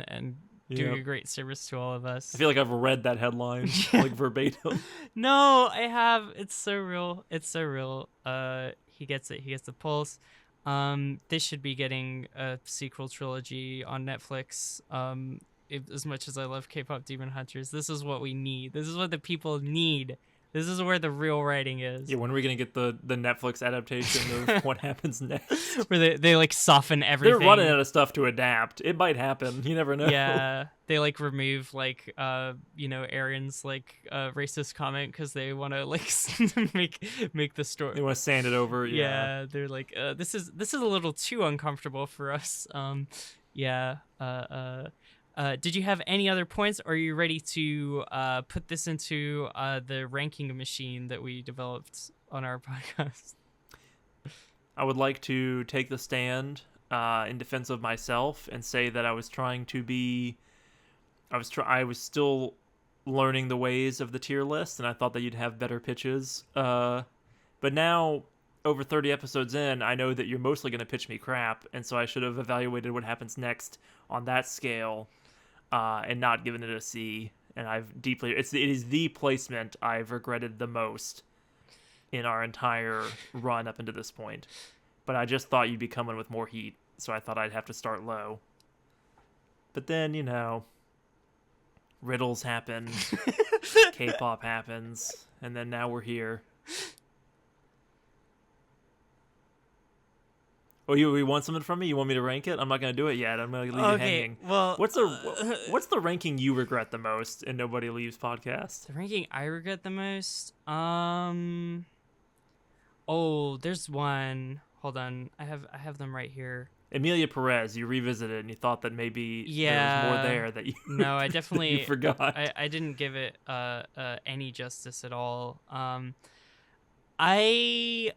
and doing yeah. a great service to all of I us. feel like I've read that headline Yeah. like verbatim. No, I have. It's so real. It's so real. He gets it. He gets the pulse. This should be getting a sequel trilogy on Netflix. As much as I love K-pop Demon Hunters, this is what we need. This is what the people need. This is where the real writing Yeah, is. when are we gonna get the Netflix adaptation of what happens next? Where they like soften They're running everything. out of stuff to adapt. It might happen. You never know. Yeah, they like remove like you know, Aaron's like racist comment because they want to like make the story. They want to sand it over. Yeah. Yeah, they're like this is a little too uncomfortable for us. Yeah. Did you have any other points, or are you ready to put this into the ranking machine that we developed on our podcast? I would like to take the stand in defense of myself and say that I was trying to be. I was still learning the ways of the tier list, and I thought that you'd have better pitches. But now, over 30 episodes in, I know that you're mostly going to pitch me crap, and so I should have evaluated what happens next on that scale, and not given it a C. And it is the placement I've regretted the most in our entire run up into this point. But I just thought you'd be coming with more heat, so I thought I'd have to start low. But then, riddles happen, K-pop happens, and then now we're here. Oh, you want something from me? You want me to rank it? I'm not gonna do it yet. I'm gonna leave you hanging. Well, What's the ranking you regret the most in Nobody Leaves podcast? the ranking I regret the most. Oh, there's one. Hold on, I have them right here. Amelia Perez, you revisited and you thought that maybe there was more there that you No, I definitely you forgot. I didn't give it any justice at all. I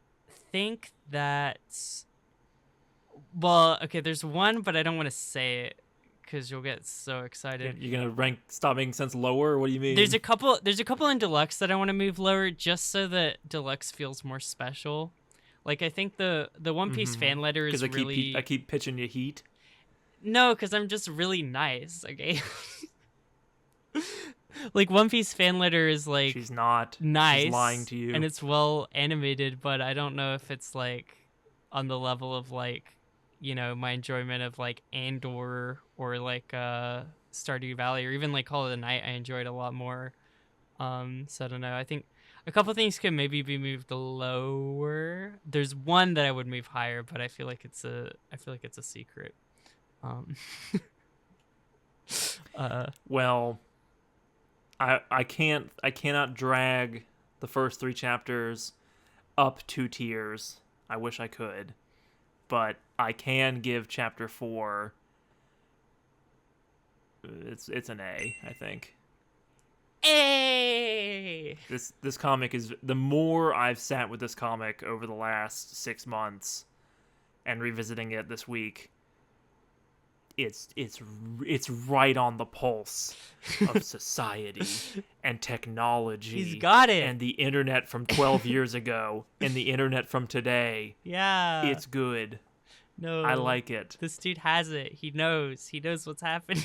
think that, well, okay, there's one, but I don't want to say it because you'll get so excited. You're gonna rank Stop Making Sense lower? What do you mean? There's a couple in deluxe that I want to move lower just so that deluxe feels more special. Like, I think the One Piece fan letter is really... I keep pitching you heat. No, because I'm just really nice, okay? Like, One Piece fan letter is, like... She's not. Nice. She's lying to you. And it's well animated, but I don't know if it's, like, on the level of, like, you know, my enjoyment of, like, Andor or, like, Stardew Valley, or even, like, Call of the Night I enjoyed a lot more. So I don't know. I think a couple things could maybe be moved lower. There's one that I would move higher, but I feel like it's a secret. Well, I cannot drag the first 3 chapters up 2 tiers. I wish I could, but I can give chapter 4. It's an A, I think. Hey! This comic is, the more I've sat with this comic over the last 6 months and revisiting it this week, it's right on the pulse of society and technology. He's got it. And the internet from 12 years ago and the internet from today. Yeah. It's good. No. I like it. This dude has it. He knows what's happening.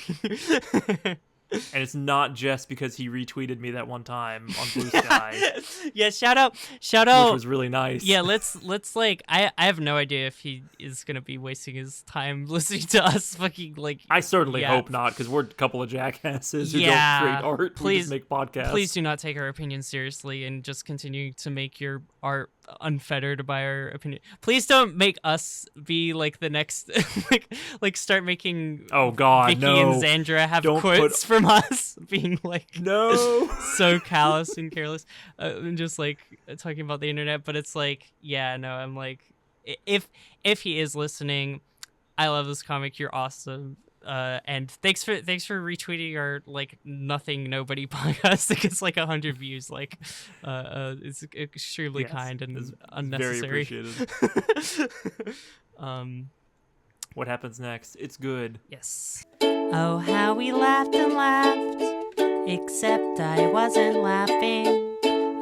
And it's not just because he retweeted me that one time on Blue Sky. Yeah, shout out. Which was really nice. Yeah, let's like, I have no idea if he is gonna be wasting his time listening to us fucking, like, I certainly hope not, because we're a couple of jackasses who don't create art. We just make podcasts. Please do not take our opinions seriously and just continue to make your art unfettered by our opinion. Please don't make us be like the next like start making Vicky and Xandra have quotes from us being like so callous and careless and just like talking about the internet. But it's like, yeah, no, I'm like, if he is listening, I love this comic, you're awesome. And thanks for retweeting our like nothing nobody podcast that gets like 100 views. Like, it's extremely kind and unnecessary. Very appreciated. What happens next? It's good. Yes. Oh, how we laughed and laughed, except I wasn't laughing.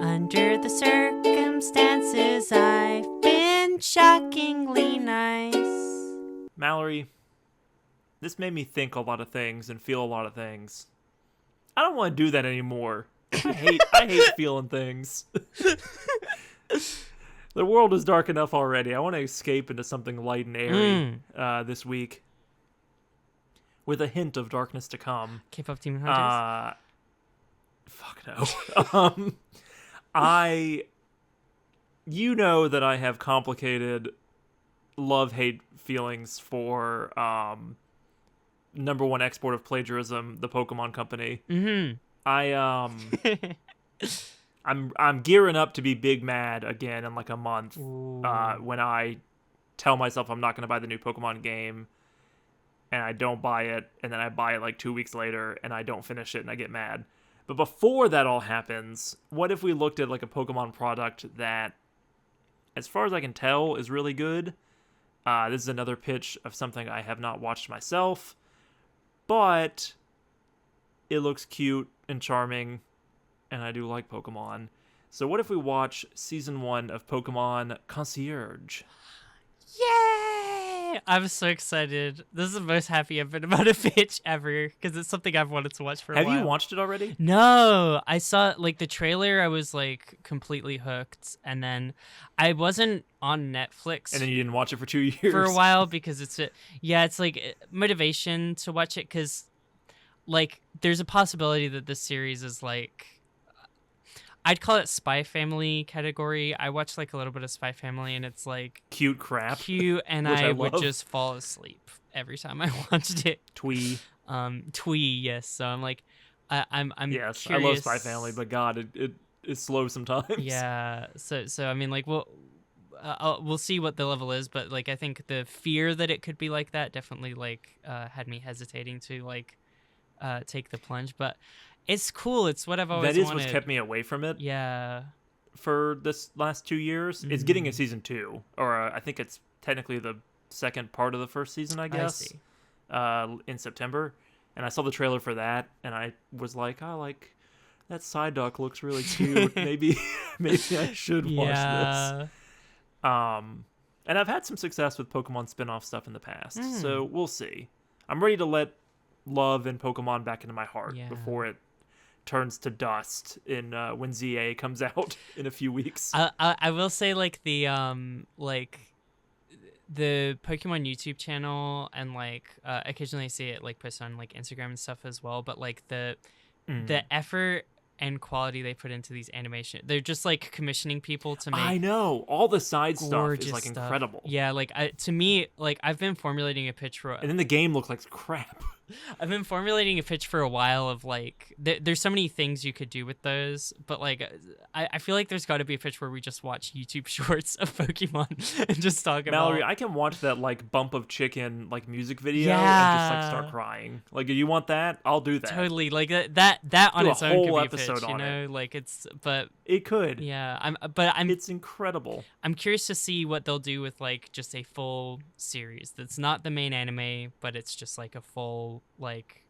Under the circumstances, I've been shockingly nice. Mallory, this made me think a lot of things and feel a lot of things. I don't want to do that anymore. I hate feeling things. The world is dark enough already. I want to escape into something light and airy this week, with a hint of darkness to come. K-pop Demon Hunters? Fuck no. You know that I have complicated love-hate feelings for number one export of plagiarism, the Pokemon Company. Mm-hmm. I'm gearing up to be big mad again in like a month when I tell myself I'm not going to buy the new Pokemon game, and I don't buy it, and then I buy it like 2 weeks later, and I don't finish it, and I get mad. But before that all happens, what if we looked at like a Pokemon product that, as far as I can tell, is really good? This is another pitch of something I have not watched myself, but it looks cute and charming, and I do like Pokemon. So what if we watch Season 1 of Pokemon Concierge? Yay! I'm so excited. This is the most happy I've been about a pitch ever, because it's something I've wanted to watch for a while. Have you watched it already? No. I saw like the trailer, I was like completely hooked, and then I wasn't on Netflix. And then you didn't watch it for 2 years? For a while, because it's like motivation to watch it, because like there's a possibility that this series is like, I'd call it Spy Family category. I watched like a little bit of Spy Family, and it's like Cute crap, cute, and which I would love. just fall asleep every time I watched it. Twee. Twee, yes. So I'm like, I'm Yes, curious. I love Spy Family, but God, it is slow sometimes. Yeah. So I mean, like, we'll see what the level is, but like I think the fear that it could be like that definitely like had me hesitating to like take the plunge. But it's cool. It's what I've always That is wanted. what's kept me away from it. Yeah. For this last 2 years, it's getting a season 2, or I think it's technically the second part of the first season, I guess. I see. In September, and I saw the trailer for that, and I was like, oh, like that Psyduck looks really cute. maybe I should watch this. And I've had some success with Pokemon spin-off stuff in the past, so we'll see. I'm ready to let love and Pokemon back into my heart before it turns to dust in when ZA comes out in a few weeks. I will say like the Pokemon YouTube channel, and like occasionally I see it like posted on like Instagram and stuff as well, but like the effort and quality they put into these animations, they're just like commissioning people to make. I know, all the side stuff is like stuff. incredible. Yeah, like to me, like I've been formulating a pitch for, and then the game looks like crap. I've been formulating a pitch for a while of like there's so many things you could do with those, but like I feel like there's got to be a pitch where we just watch YouTube shorts of Pokemon and just talk about. Mallory, I can watch that like bump of chicken like music video and just like start crying. Like, do you want that? I'll do that. Totally, like that on its own could be a pitch, you know, like it's, but it could. Yeah, it's incredible. I'm curious to see what they'll do with like just a full series that's not the main anime, but it's just like a full like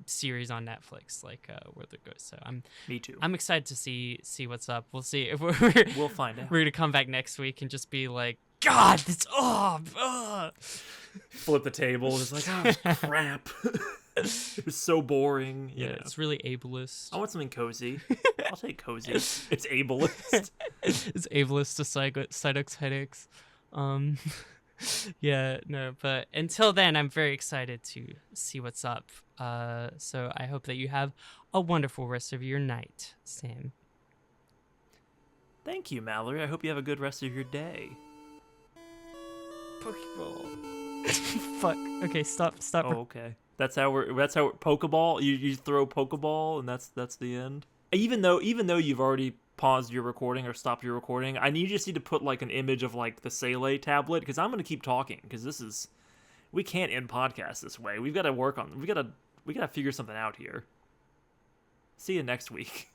series on Netflix, like where that goes. So me too. I'm excited to see what's up. We'll see if we'll find out. We're gonna come back next week and just be like, God, this flip the table. It's like, oh crap. It was so boring. Yeah, it's really ableist. I want something cozy. I'll take cozy. It's ableist. It's ableist to Psyduck's headaches. Yeah, no, but until then, I'm very excited to see what's up. So I hope that you have a wonderful rest of your night, Sam. Thank you, Mallory. I hope you have a good rest of your day. Pokeball. Fuck. Okay, stop. Oh, okay. That's how Pokeball. You throw Pokeball, and that's the end. Even though you've already paused your recording or stopped your recording, you just need to put like an image of like the Sele tablet, because I'm gonna keep talking, because we can't end podcasts this way. We gotta figure something out here. See you next week.